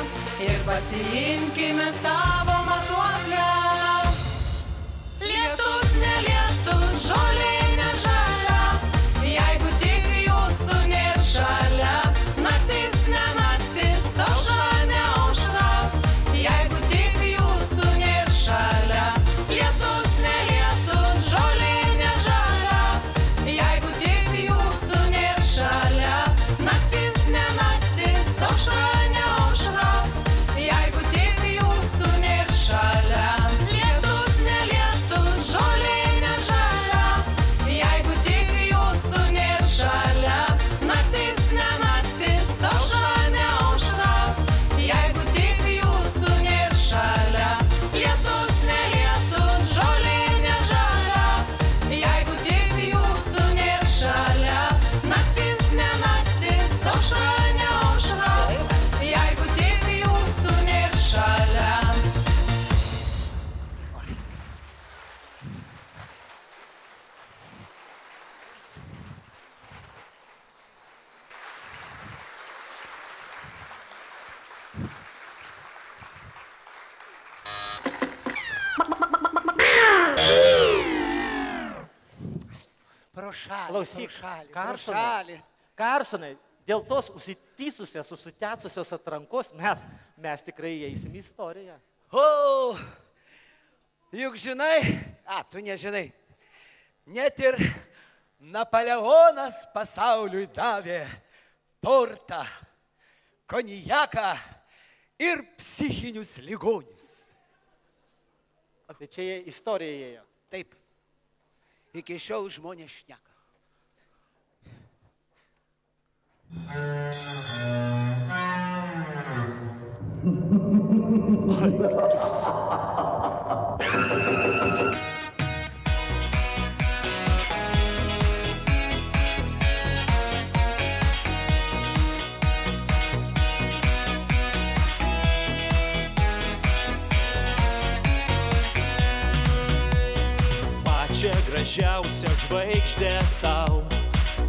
ir pasiimkime savo matuoklę. Lietus ne lietus, žolė ne žalia, jeigu tik jūsų nėr šalia. Naktis ne naktis, aušra ne aušra, jeigu tik jūsų nėr šalia. Lietus ne lietus, žolė ne žalia, jeigu tik jūsų nėr šalia. Naktis ne naktis, aušra ne aušra, jeigu tik jūsų nėr Pro šalį, Klausyk, pro šalį, pro Karsonai, šalį. Karsonai, dėl tos užsitysusios, užsitecusios atrankos mes tikrai įeisim į istoriją. O, juk žinai, tu nežinai, net ir Napoleonas pasauliui davė tortą, konjaką ir psichinius ligonius. Tai čia istorija ėjo. Taip, iki šiol žmonės šneka. Pačią gražiausią žvaigždę tau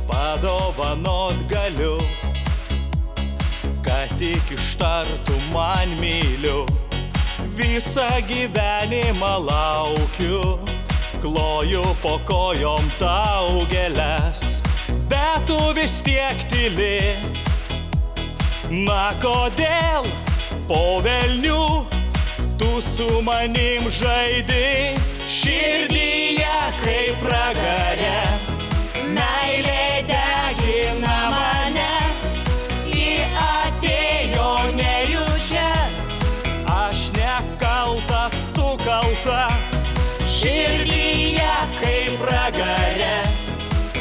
padovanot galiu, kad tik ištartų man myliu. Visą gyvenimą laukiu, kloju po kojom tau gėles, bet tu vis tiek tyli. Na kodėl po velnių tu su manim žaidi? Širdyje kaip pragare meilė degina mane, ji atėjo nejučia, aš nekaltas, tu kalta. Širdyje kaip pragare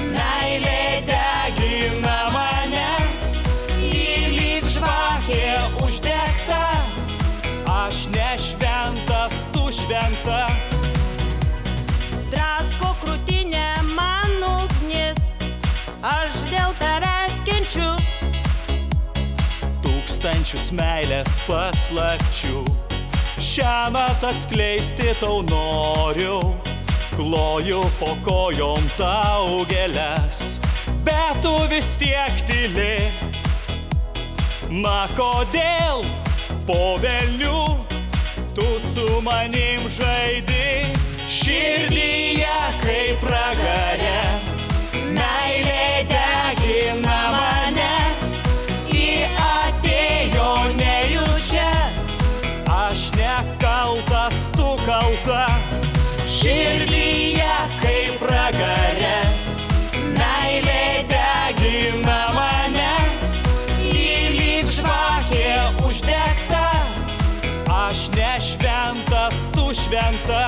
meilė degina mane, ji lyg žvakė uždegta, aš nešventas, tu šventa. Drasko krūtinė man ugnis, aš dėl tavęs kenčiu. Tūkstančius meilės paslapčių šiąnakt atskleisti tau noriu, kloju po kojom tau gėles, bet tu vis tiek tyli. Na kodėl po velnių tu su manim žaidi? Širdyje kaip pragare meilė degina mane, ji atėjo nejučia, aš nekaltas, tu kalta. Širdyje kaip pragare meilė degina mane, ji lyg žvakė uždegta, aš nešventas, tu šventa.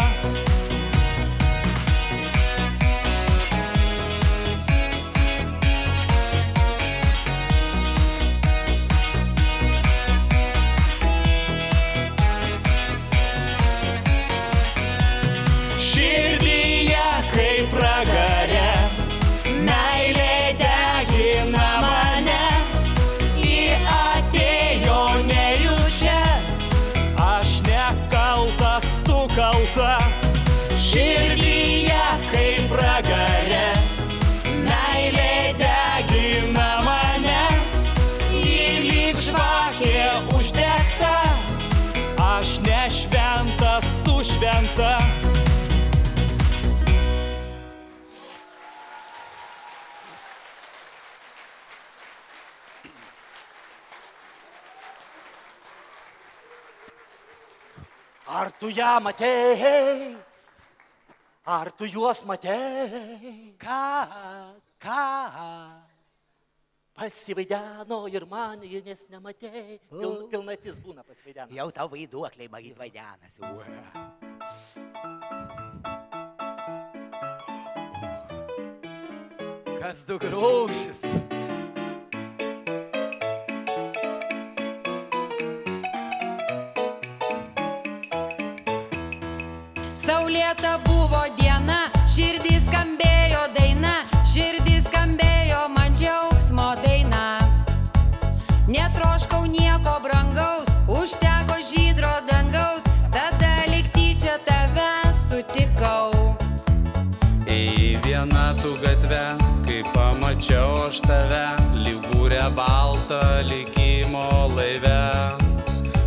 Pragare meilė degina mane, ji atėjo nejučia, aš nekaltas, tu kalta. Širdyje kaip pragare meilė degina mane, ji lyg žvakė uždegta, aš nešventas, tu šventa. Ar tu ją matei? Ar tu juos matei? Ką? Pasivaideno ir man, nes nematei. Pilnatis būna pasivaideno. Jau tau vaiduokliai matyt vaidenasi. Kas du grožis? Saulėta buvo diena, širdį skambėjo daina, širdį skambėjo man džiaugsmo daina. Netroškau nieko brangaus, užteko žydro dangaus, tada lyg tyčia tave sutikau. Į vieną tu gatvę, kai pamačiau aš tave, lyg būrė baltą likimo laive.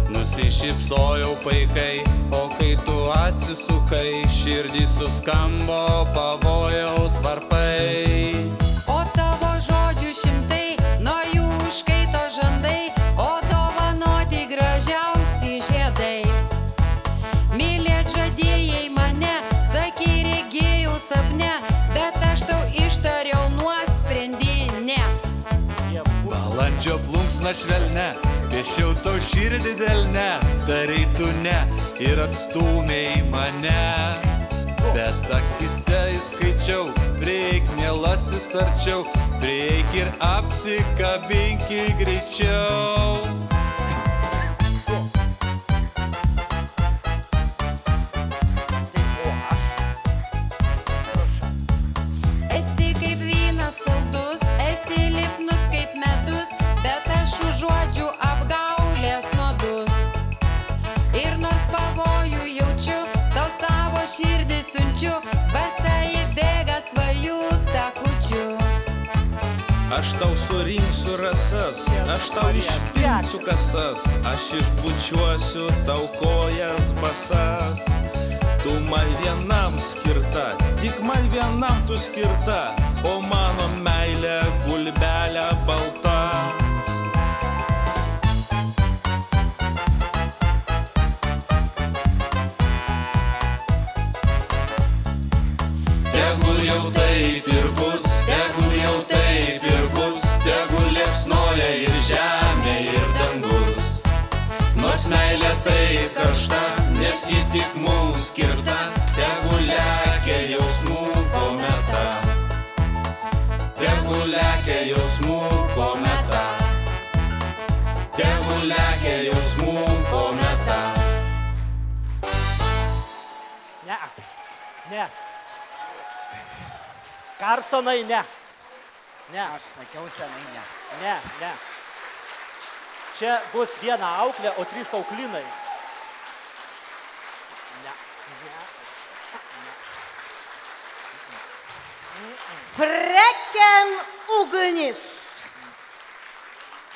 Nusišypsojau paikai, o kai tu atsisukai, širdį suskambo pavojaus varpai. gruodžio plunksna švelne, piešiau tau širdį delne, darai tu ne ir atstūmei mane. Bet akise įskaičiau, prieik mielasis arčiau, prieik ir apsikabinki greičiau. Esi kaip vynas saldus, esi lipnus kaip medus, bet aš užuodžiu apgaulės nuodus. Ir nors pavojų jaučiu, tau savo širdį siunčiu, basai bėga svajų takučiu. Aš tau surinksiu rasas, aš tau išpinsiu kasas, aš išbučiuosiu tau kojas basas. Tu man vienam skirta, tik man vienam tu skirta, o mano meilė gulbelė balta. Tegul jau taip ir bus, tegul jau taip ir bus, tegul liepsnoja ir žemė ir dangus. Nors meilė tai karšta, nes ji tik mums skirta, tegul lekia jausmų kometa. Tegul lekia jausmų kometa. Tegul lekia jausmų kometa. Ne. Karsonai, ne. Aš sakiau senai ne. Ne. Čia bus viena auklė, o 3 auklinai. Freken ugnis.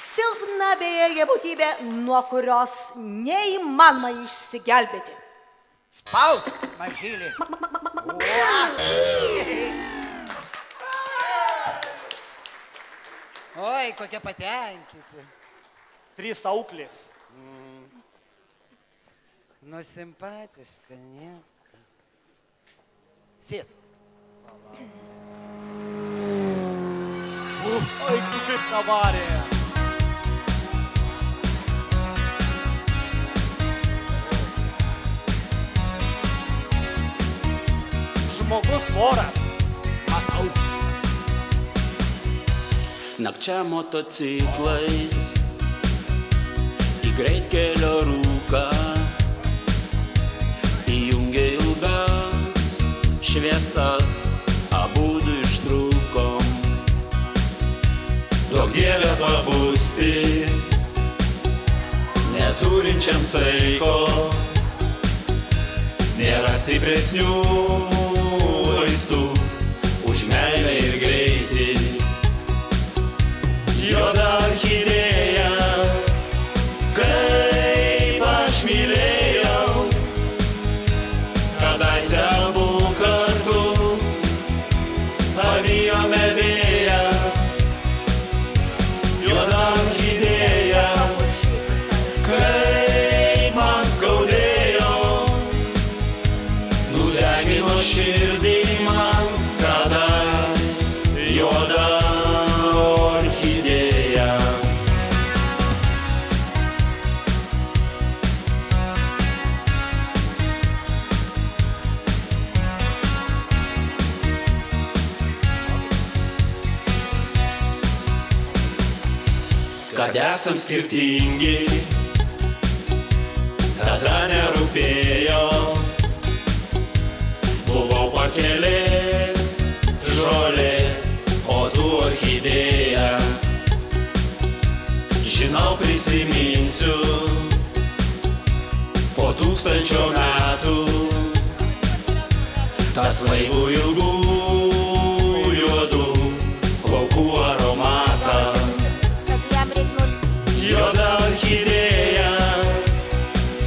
Silpna bejėgė būtybė, nuo kurios neįmanoma išsigelbėti. Spaus, mažylį. Oi, kokie patenkinti. 3 auklės. Nu, simpatiška, nieko. Sėsk. Oi, tu kaip kavarė. Žmogus voras. Matau. Nakčia motociklais į greitkelio rūką įjungė ilgas šviesas, abudu ištrūkom. Duok Dieve pabusti neturinčiam saiko, nėra stipresnių vaistų už meilę ir greitį. Juoda orchidėja, kaip aš mylėjau, kadaise abu kartu pavijome vėją. Juoda orchidėja, kaip man skaudėjo, nudegino širdį man kadas. Juoda orchidėja. Kad esam skirtingi, tada nerūpėjo. Buvau pakelės žolė, o tu orchidėja. Žinau, prisiminsiu po 1000 metų tas laivų ilgų juodų plaukų aromatą. Juoda orchidėja,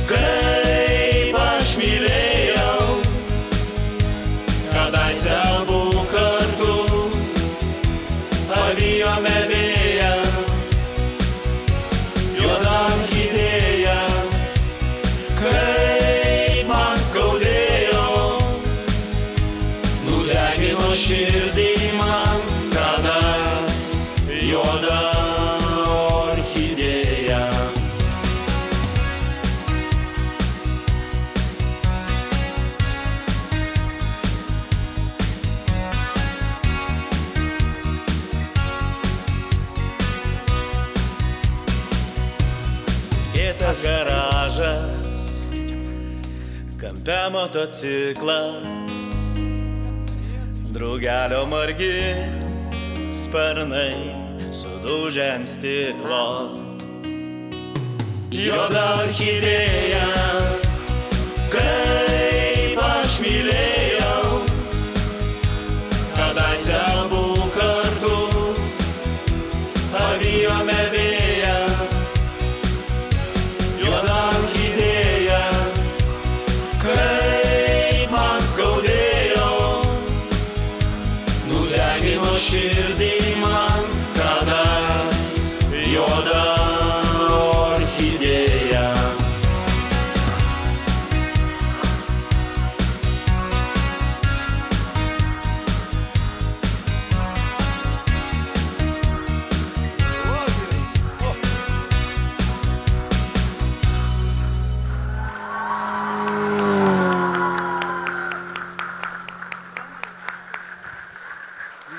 kaip aš mylėjau, kadaise abu kartu pavijome vėją. Juoda orchidėja, kaip man skaudėjo, nudegino Senas garažas, kampe motociklas, drugelio margi sparnai sudūžę ant stiklo. Juoda orchidėja, kaip aš mylėjau, kadaise abu kartu avijome vėją. Juoda orchidėja, kaip man skaudėjo, nudegino širdį man kadas juoda orchidėja.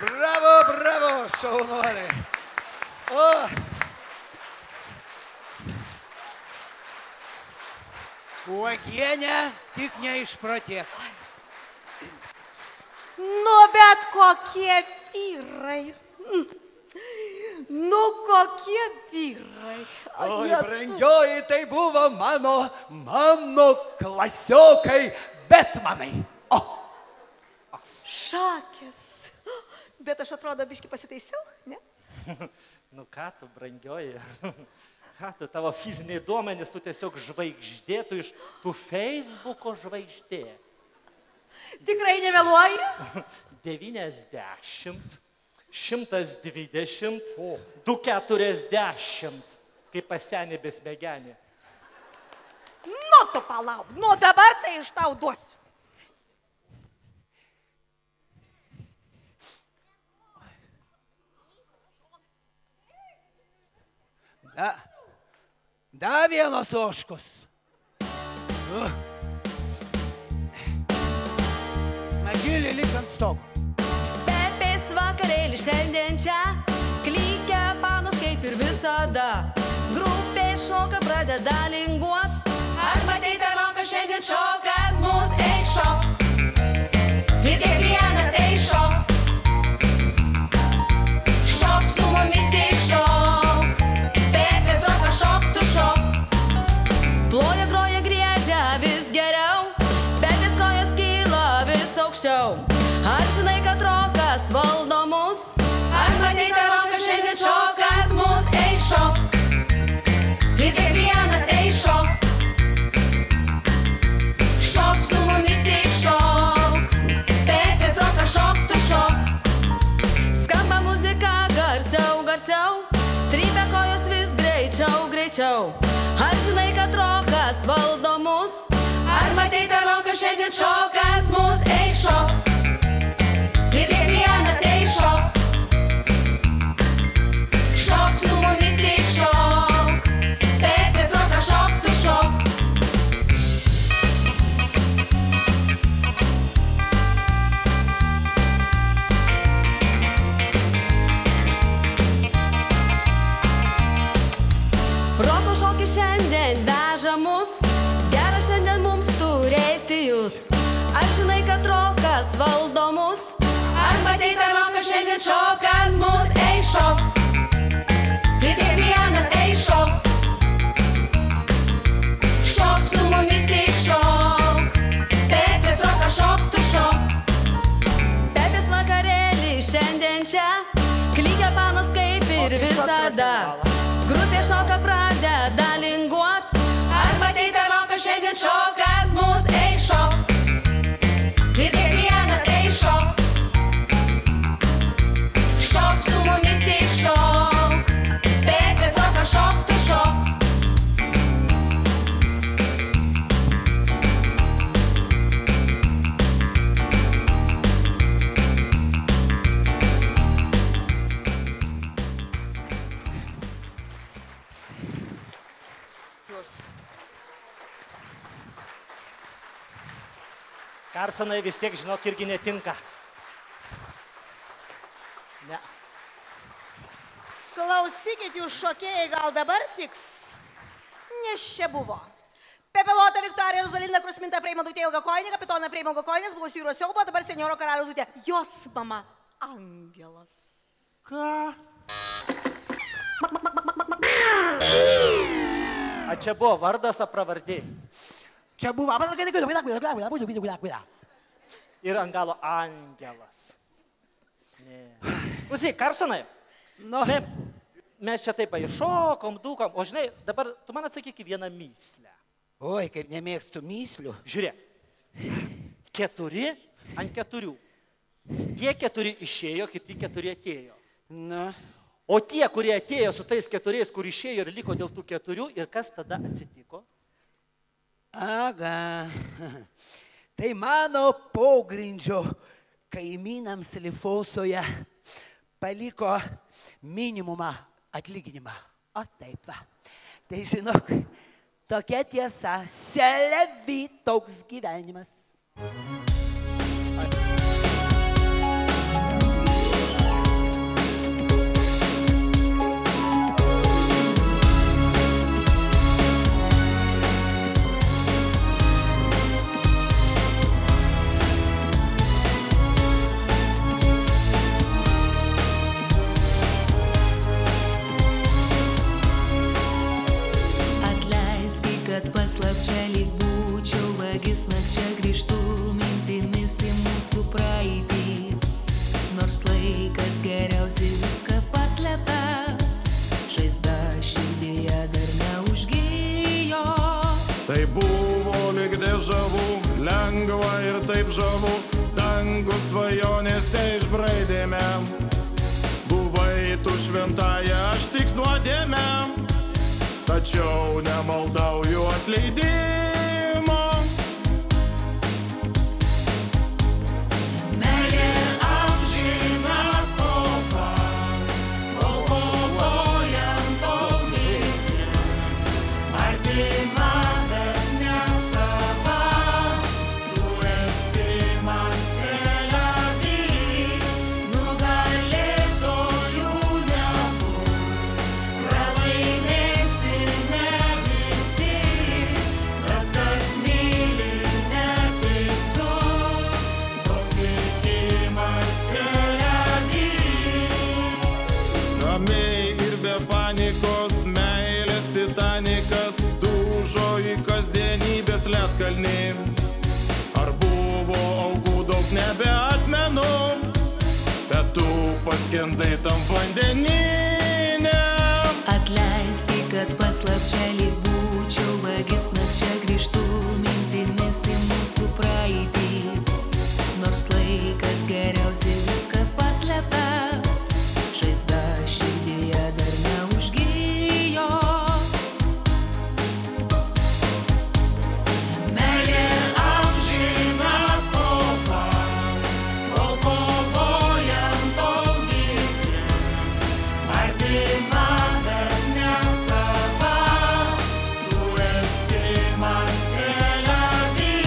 Bravo, bravo, šaunuoliai. O. Uogienė tik neišprotėk. Nu, bet kokie vyrai. Nu, kokie vyrai. Oi, brangioji, tai buvo mano klasiokai Betmanai. O. Šakės. Bet aš atrodo, biški pasitaisiau, ne? Nu ką tu, brangioji? Ką tu, tavo fiziniai duomenys, tu tiesiog žvaigždė, tu iš tų Facebooko žvaigždė. Tikrai nemeluoji? 90, 120, 240, kaip pasenė besmegenė. Nu, tu palauk, nu dabar tai iš tau duosiu. Da vienos oškos. Mažylį lik ant stogo. Pepės vakarėlį šiandien čia, klykia panos kaip ir visada. Grupė šoka pradeda linguot. Ar matei tą roką šiandien šokant mus, ei šok. Ir kiekvienas ei šok. Šok su mumis tik šok. Pepės roka šok, tu šok. Ploja, groja, griežia vis geriau. Pepės kojas kyla vis aukščiau. Ar žinai, kad rokas valdo mus? Ar matei tą roką šiandien šokant mus, ei šok. Ir kiekvienas ei šok. Šok su mumis tik šok. Pepės roka šok, tu šok. Skamba muzika garsiau, garsiau. Trypia kojos vis greičiau, greičiau. Ar žinai, kad rokas valdo mus? Ar matei tą roką šiandien šokant mus, ei šok. Ir kiekvienas ei šok. Šok su mumis tik šok. Pepės roka šok, tu šok. Roko šokis šiandien veža mus. Gera šiandien mums turėti jūs. Ar žinai, kad rokas valdo mus? Ar matei tą roką šiandien šokant mus, ei šok. Ir kiekvienas ei šok. Šok su mumis tik šok. Pepės roka šok, tu šok. Pepės vakarėlį šiandien čia, klykia panos kaip ir visada. Grupė šoka pradeda linguot. Ar matei tą roką šiandien šokant mus, ei šok. Ir kiekvienas ei šok. Šok su mumis tik šok. Pepės roka šok, tu šok. Karsonai vis tiek, žinok, irgi netinka. Ne. Klausykit, jūs šokėjai gal dabar tiks? Nes čia buvo. Pepelota Viktorija Rozalinda Krusminta Freimo dutė Ilgakoinė, kapitona Freimo Ilgakoinės, buvo jūros siaubo, dabar senjoro karaliaus dutė. Jos mama Angelas. Ką? A čia buvo vardas, a pravardė. Čia buvo. Ir ant galo Angelas. Klausyk, Karsonai, mes čia taip iššokom, dūkom, o žinai, dabar tu man atsakyk į vieną myslę. Oi, kaip nemėgstu myslių. Žiūrėk, 4 ant 4. Tie 4 išėjo, kiti 4 atėjo. Na. O tie, kurie atėjo su tais 4, kur išėjo ir liko dėl tų 4, ir kas tada atsitiko? Aga. Tai mano pogrindžio kaimynams Lifosoje paliko minimumą atlyginimą. O taip va. Tai žinok, tokia tiesa, selevi toks gyvenimas. Paslapčia lyg būčiau vagis, nakčia grįžtų mintimis į mūsų praeitį. Nors laikas geriausiai viską paslepia, žaizda širdyje dar neužgijo. Tai buvo lyg dežavu, lengva ir taip žavu, dangų svajonėse išbraidėme. Buvai tu šventąja, aš tik nuodėmė. Tačiau nemaldauju atleidimo. Meilė amžina kova, kol kovojam, tol mylim. Artima, bet ne sava, tu esi man selevi. Nugalėtojų nebus, pralaimėsi. Meilės Titanikas dužo į kasdienybės ledkalnį. Ar buvo aukų daug nebeatmenu, bet tu paskendai tam vandeninė. Atleiski, kad paslapčia lyg būčiau vagis, nakčia grįžtų mintimis į mūsų praeitį. Nors laikas geriausiai viską paslepia, žaizda širdyje dar neužgijo. Meilė amžina kova, kol kovojam, tol mylim. Artima, bet ne sava, tu esi man selevi.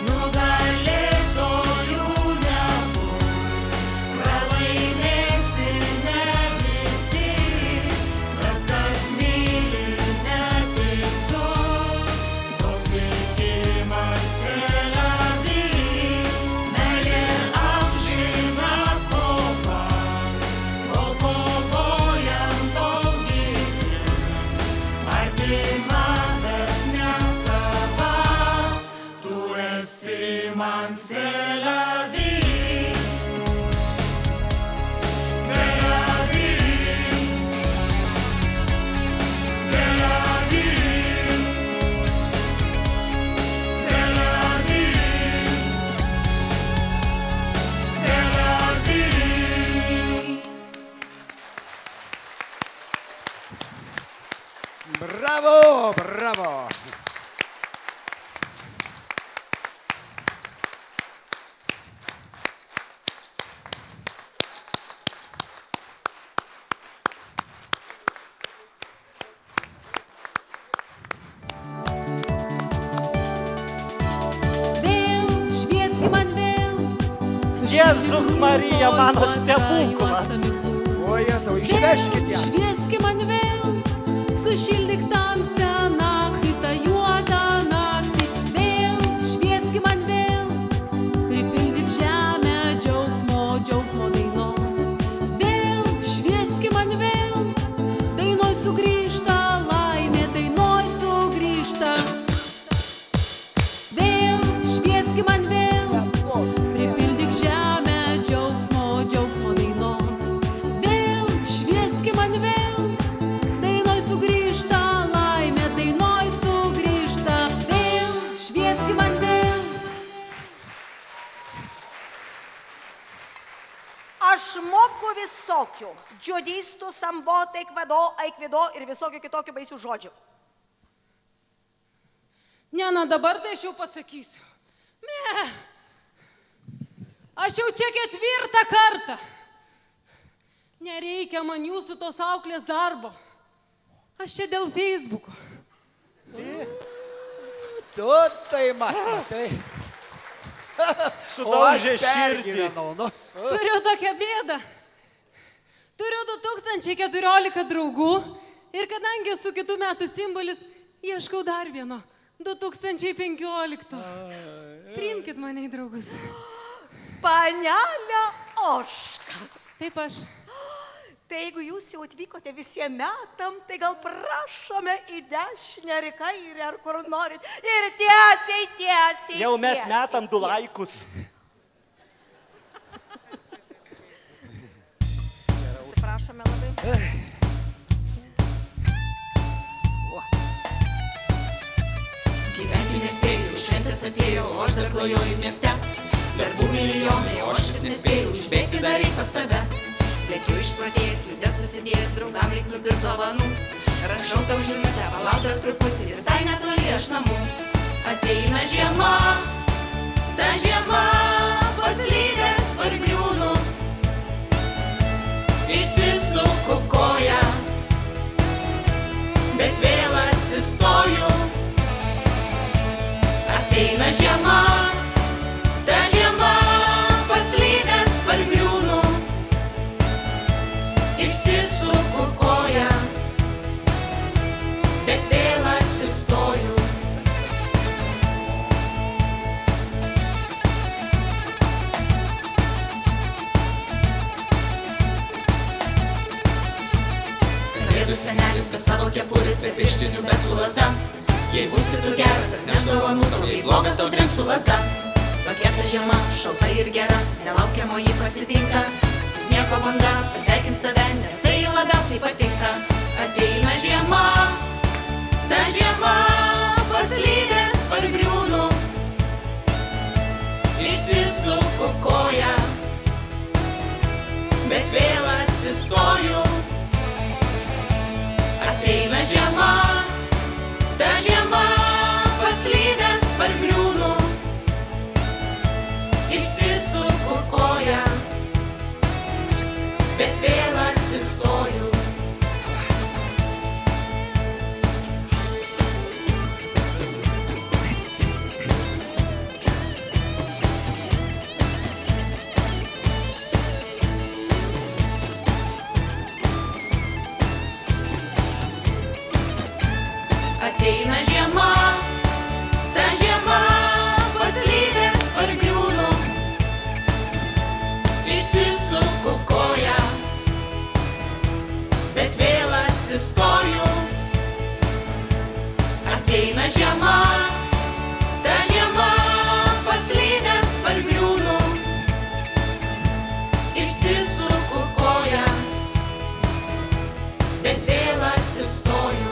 Nugalėtojų nebus, pralaimėsi ne visi. Kas myli neteisus, toks likimas selevi. Meilė amžina kova, kol kovojam, tol mylim. Artima, bet ne sava, tu esi man selevi. Bravo, bravo. Jėzus Marija, mano stebuklas. O, jie tau išveškit ją. Švieski man vėl, sušildyk tamsią moku visokių. Džiodystų, sambotai, aikvido ir visokių kitokių baisių žodžių. Ne, na dabar tai aš jau pasakysiu. Ne. Aš jau čia 4 kartą. Nereikia man jūsų tos auklės darbo. Aš čia dėl Facebooko. Tu tai matai. Sudaužė širdį. Turiu tokią bėdą. Turiu 2014 draugų ir kadangi esu kitų metų simbolis, ieškau dar vieno. 2015. Priimkit mane į draugus. Panelė Oška. Taip aš. Tai jeigu jūs jau atvykote visiems metam, tai gal prašome į dešinę ar į kairę, ar kur norit. Ir tiesiai. Jau mes metam 2 laikus. Atsiprašome labai. Gyventi nespėjau, šventės atėjo, o aš dar klajoju mieste. Darbų milijonai, o aš vis nespėjau, išbėgti dar reik pas tave. Lėkiu išpratėjęs, liūdės susidėjęs, draugam reik nupirkt dovanų. Rašau tau žinutę, palauk dar truputį, visai netoli aš namų. Ateina žiema, ta žiema paslydęs pargriūnu. Išsisuku koją, bet vėl atsistoju. Ateina žiema, ta žiema paslydęs pargriūnu. Išsisuku koją, bet vėl atsistoju. Kalėdų senelis be savo kepurės, be pirštinių, be su lazda. Jei būsi tu geras, atneš dovanų tau, jei blogas tau trenks su lazda. Tokia ta žiema, šalta ir gera, nelaukiamo jį pasitinka. Sniego banda pasveikins tave, nes tai labiausiai patinka. Ateina žiema, ta žiema paslydęs pargriūnu. Išsisuku koją, bet vėl atsistoju. Ateina žiema, ta žiema paslydęs pargriūnu. Išsisuku koją, bet vėl atsistoju. Ateina žiema, ta žiema paslydęs pargriūnu. Išsisuku koją, bet vėl atsistoju. Ateina žiema, ta žiema paslydęs pargriūnu. Išsisuku koją, bet vėl atsistoju.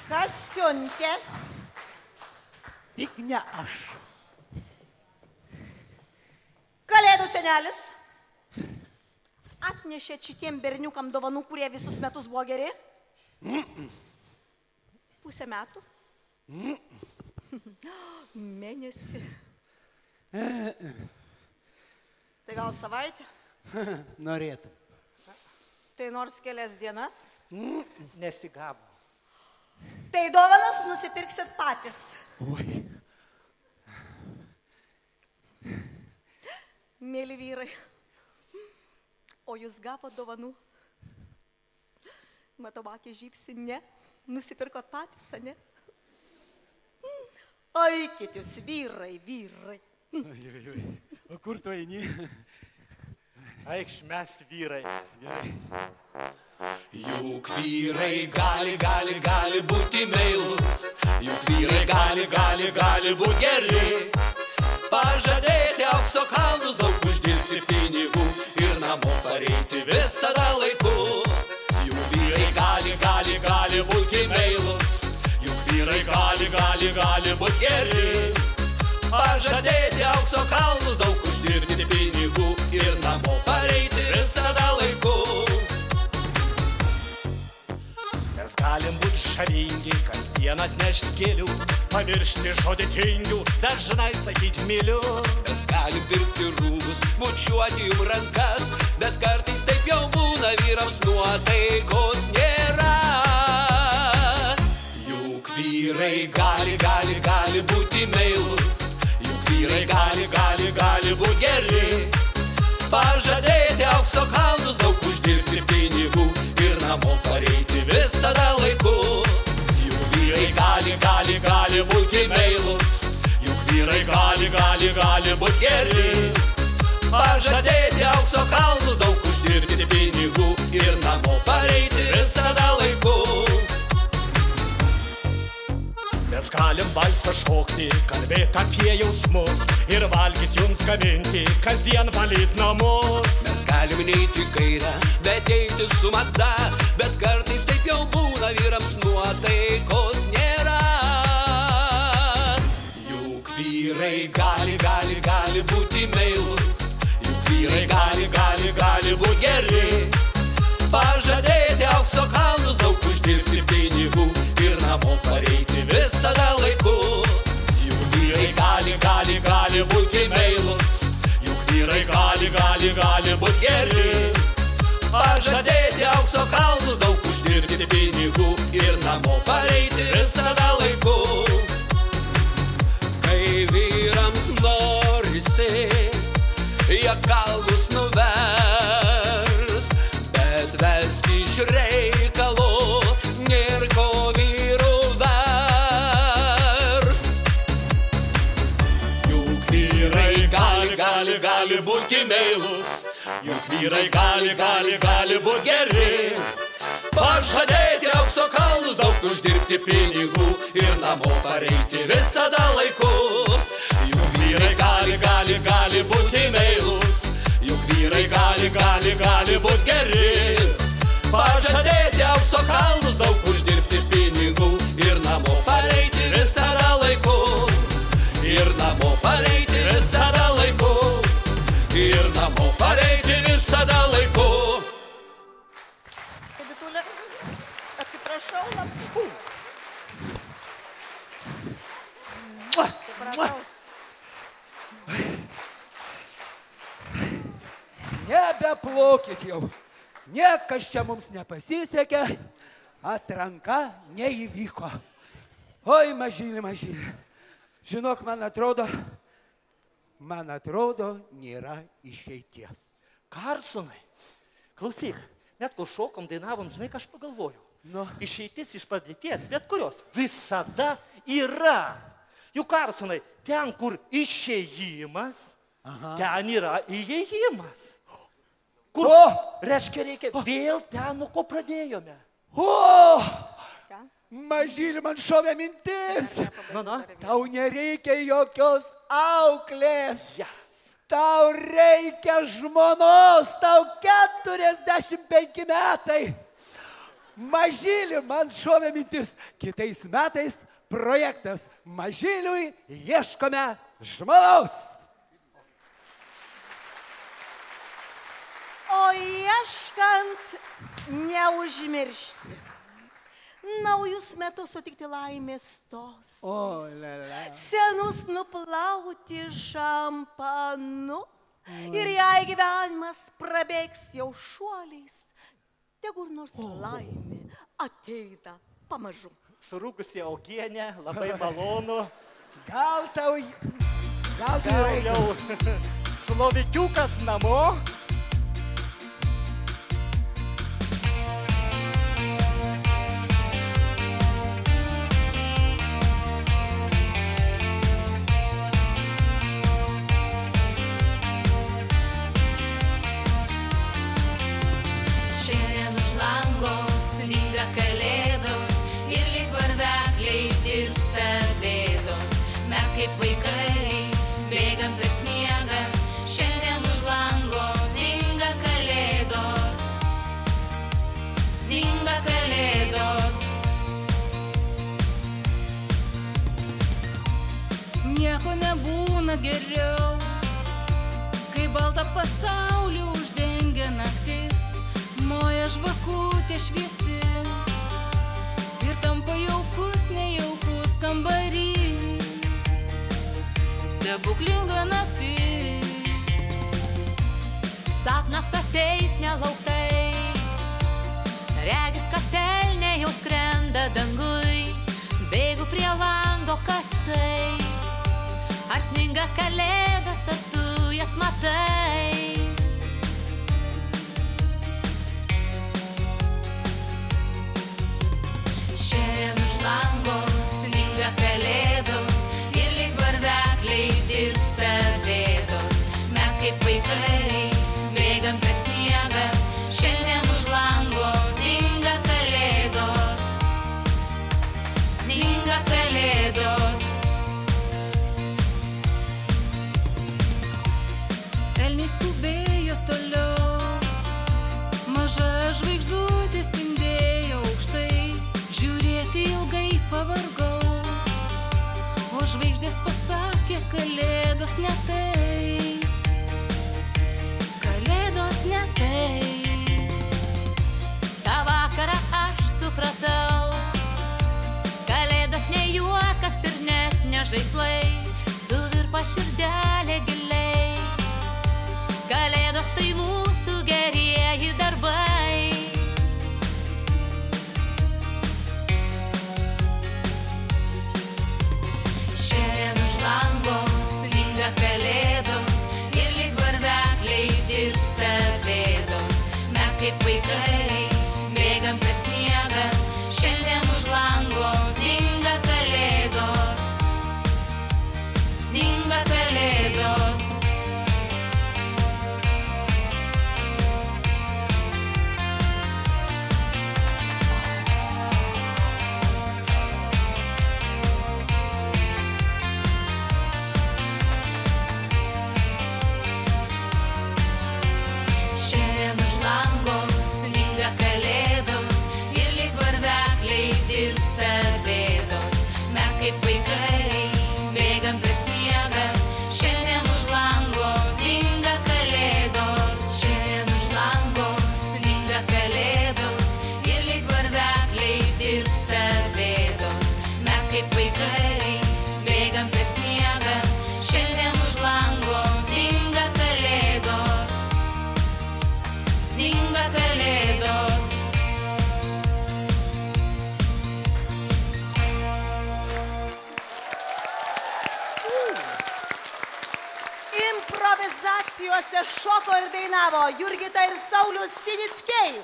Kas siuntė? Tik ne aš. Kalėdų senelis. Atnešė šitiem berniukam dovanų, kurie visus metus buvo geri? Pusę metų? Mėnesį. Tai gal savaitę? Norėtum. Tai nors kelias dienas? Nesigavo. Tai dovanas nusipirksit patys. Oi. Mėly vyrai, o jūs gavo dovanų? Matau, akį žypsi, ne? Nusipirkot patys, ne? Aikit jūs, vyrai. O kur tu eini? Aikš mes vyrai. Juk vyrai gali būti meilus, juk vyrai gali būti geri. pažadėti aukso kalnus, daug uždirbti pinigų ir namo pareiti visada laiku. Juk vyrai gali būti meilus, juk vyrai gali būti geri. Pažadėti aukso kalnus, daug uždirbti pinigų ir namo pareiti visada laiku. Mes galim būti žavingi, kasdien atnešti gėlių, pamiršti žodį tingių, dažnai sakyti myliu. Mes galim pirkti rūbus, bučiuoti jum rankas, bet kartais taip jau būna, vyrams nuotaikos nėra. Juk vyrai gali būti meilus, juk vyrai gali būti geri. Pažadėti aukso kalnus, daug uždirbti pinigų ir namo pareiti visada laiku. Juk vyrai gali būti meilus, juk vyrai gali būti geri. Pažadėti aukso kalnus, daug uždirbti pinigų ir namo pareiti visada laiku. Mes galim valsą šokti, kalbėti apie jausmus ir valgyti jums gaminti, kasdien valyt namus. Mes galim neiti kairę, bet eiti su mada, bet kartais taip jau būna, vyrams nuotaikos nėra. Juk vyrai gali būti meilus, juk vyrai gali būti geri. Pažadėti aukso kalnus, daug uždirbti pinigų ir namo pareiti visada laiku. Juk vyrai gali būti meilus, juk vyrai gali būti geri. Pažadėti aukso kalnus, daug uždirbti pinigų ir namo pareiti visada laiku. Kai vyrams norisi, jie kalnus nuvers, bet vesti iš reikalo nėr ko vyrų vers. Juk vyrai gali būti meilus, juk vyrai gali būti geri. Pažadėti aukso kalnus, daug uždirbti pinigų ir namo pareiti visada laiku. Juk vyrai gali būti meilus, juk vyrai gali būti geri. Pažadėti aukso kalnus, daug uždirbti pinigų ir namo pareiti visada laiku. Ir namo pareiti visada laiku. Ir namo pareiti visada laiku. Editulė, atsiprašau labai. Supratau. Nebeplaukit jau. Niekas čia mums nepasisekė, atranka neįvyko. Oi, mažylė. Žinok, man atrodo, nėra išeities. Karsonai, klausyk, net kur šokom, dainavom, žinai, ką aš pagalvojau. Išeitis iš padėties, bet kurios, visada yra. Juk, Karsonai, ten, kur išėjimas, ten yra įėjimas. Kur, reiškia, reikia vėl ten, nuo ko pradėjome. O, mažylė, man šovė mintis. Tau nereikia jokios auklės. Tau reikia žmonos, tau 45 metai. Mažylė, man šovė mintis. Kitais metais projektas Mažyliui ieškome žmonos. O ieškant neužmiršti. Naujus metus sutikti laimės tos. Senus nuplauti šampanu. Ir jei gyvenimas prabėgs jau šuoliais, tegur nors laimė ateina pamažu. Surūgusi augienė, labai malonu. Gal tau jau slovikiukas namo. Kaip vaikai, bėgam būna geriau, kai baltą pasaulį uždengia naktis, moja žvakutė šviesi ir tampa jaukus, nejaukus kambarys, stebuklinga naktis. Sapnas ateis nelauktai, regis, kad elnė jau skrenda dangui, bėgu prie lango, kas tai? Ar sninga kalėdos, ar tu jas matai? Šiandien už lango sninga kalėdos ir lyg varvekliai tirpsta bėdos. Mes kaip vaikai bėgam per sniegą, šiandien už lango sninga kalėdos, sninga kalėdos. Elniai skubėjo toliau, maža žvaigždutė spindėjo aukštai, žiūrėti ilgai pavargau, o žvaigždės pasakė, kalėdos ne tai, kalėdos ne tai. Ta vakarą aš supratau, kalėdos ne juokas ir net ne žaislai, suvirpa širdelė giliai, kalėdos tai mūsų gerieji darbai. Šiandien už lango sninga kalėdos ir lyg varvekliai tirpsta bėdos. Mes kaip vaikai bėgam per sniegą, šiandien už lango sninga kalėdos, sninga kalėdos. Šiandien už lango sninga kalėdos ir lyg varvekliai tirpsta bėdos. Mes kaip vaikai bėgam per sniegą, šiandien už lango sninga kalėdos, šiandien už lango sninga kalėdos ir lyg varvekliai tirpsta bėdos. Mes kaip vaikai bėgam per sniegą, šiandien už lango sninga kalėdos, sninga kalėdos. Improvizacijose šoko ir dainavo Jurgita ir Saulius Sinickiai.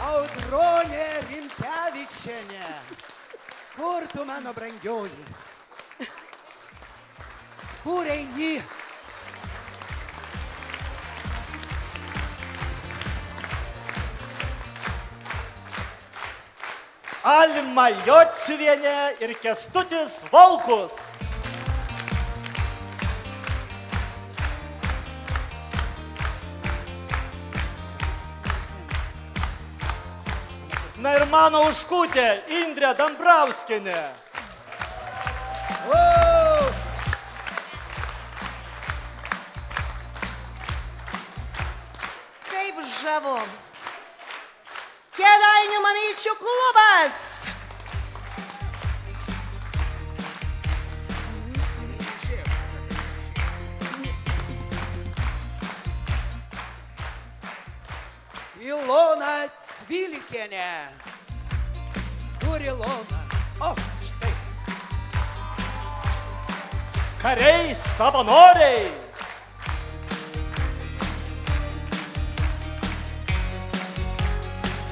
Audronė Rimkevičienė, kur tu mano brangioji? Kur eini? Alma Jociuvienė ir Kęstutis Volkus. Na ir mano užkutė Indrė Dambrauskienė. Kaip žavu. Kėdainių mamyčių klubas. Ilona Cvilikienė. Kur Ilona? O, štai. Kariai savanoriai.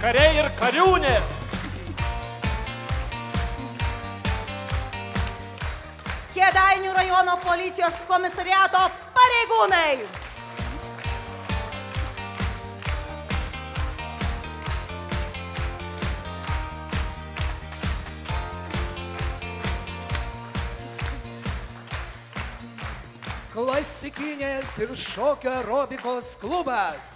Kariai ir kariūnės. Kėdainių rajono policijos komisariato pareigūnai. klasikinės ir šokio aerobikos klubas.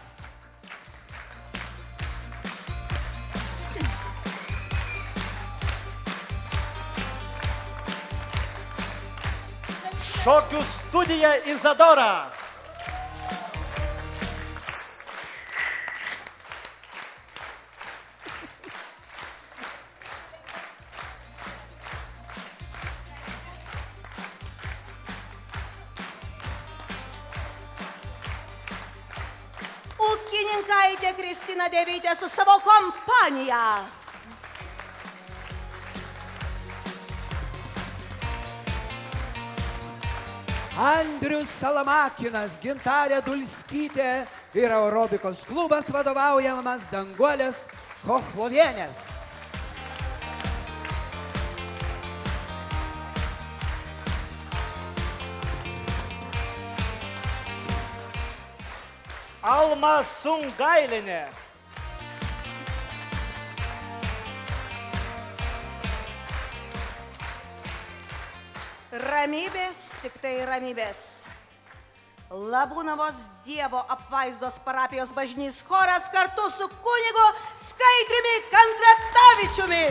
Šokių studija Izadora. Ūkininkaitė Kristina Devytė su savo kompanija. Andrius Salamakinas, Gintarė Dulskytė ir aerobikos klubas vadovaujamas Danguolės Chochlovienės. Alma Sungailinė. Ramybės, tik tai ramybės. Labūnavos Dievo apvaizdos parapijos bažnys choras kartu su kunigu Skaidriumi Kandratavičiumi.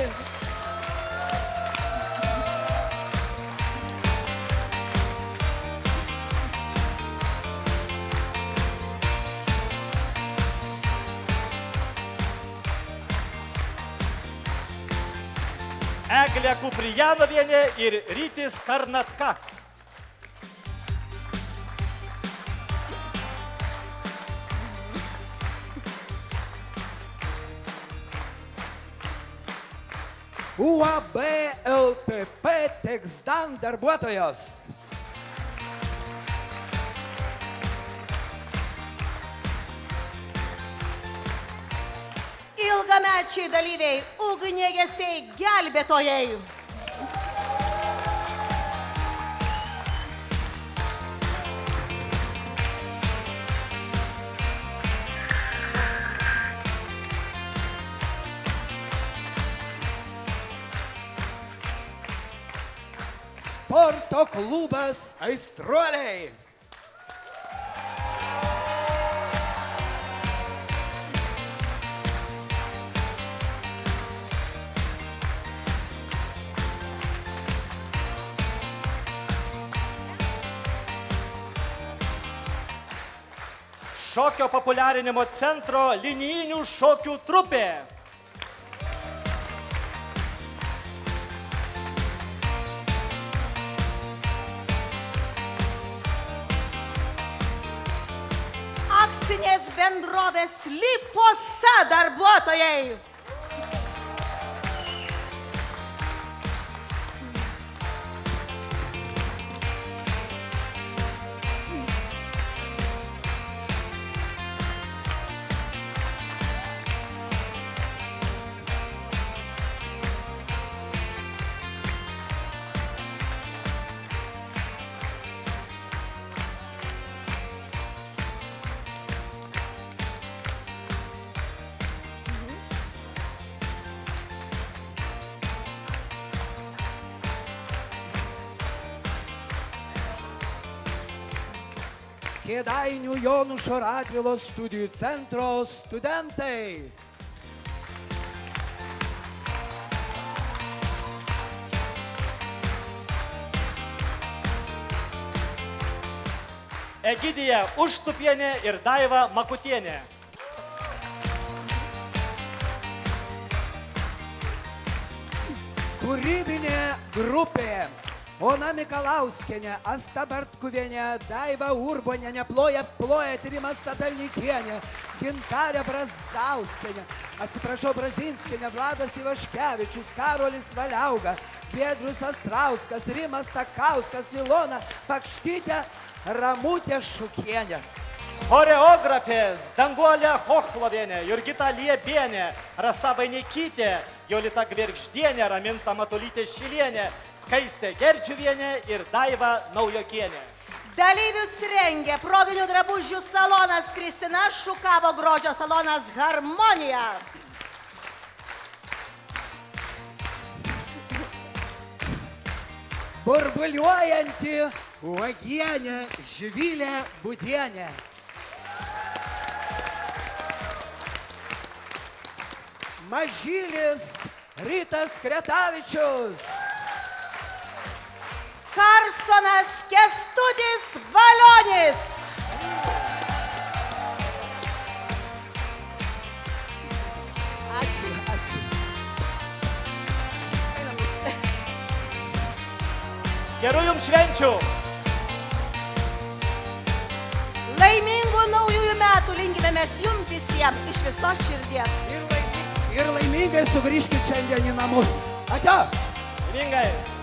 Eglė Kuprijanovienė ir Rytis Karnatka. UAB LTP Teksdan darbuotojos. Ilgamečiai dalyviai, ugniagesiai, gelbėtojai. Sporto klubas Aistruoliai. Šokio populiarinimo centro linijinių šokių trupė. Akcinės bendrovės Lifosa darbuotojai. Kėdainių Jonušo Radvilos studijų centro studentai. Egidija Užtupienė ir Daiva Makutienė. Kūrybinė grupė. Ona Mikalauskienė, Asta Bartkuvienė, Daiva Urbonienė, Ploja Trimas Tadalnikienė, Gintarė Brazauskienė, atsiprašau, Brazinskienė, Vladas Ivaškevičius, Karolis Valiauga, Giedrius Astrauskas, Rimas Takauskas, Ilona Pakštytė, Ramutė Šukienė. Choreografės Danguolė Chochlovienė, Jurgita Liebienė, Rasa Vainekytė, Jolita Gvirgždienė, Raminta Matulytė Šilienė, Skaistė Gerdžiuvienė ir Daiva Naujokienė. Dalyvius rengia proginių drabužių salonas Kristina, Šukavo grožio salonas Harmonija. Burbuliuojanti Uogienė Živilė Būdienė. Mažylis Rytas Kretavičius. Karsonas Kęstutis Valionis. Ačiū, ačiū. Gerų jums švenčių. Laimingų naujųjų metų linkime mes jums visiems iš visos širdies. Ir laimingai sugrįžkit šiandien į namus. Ačiū. Laimingai.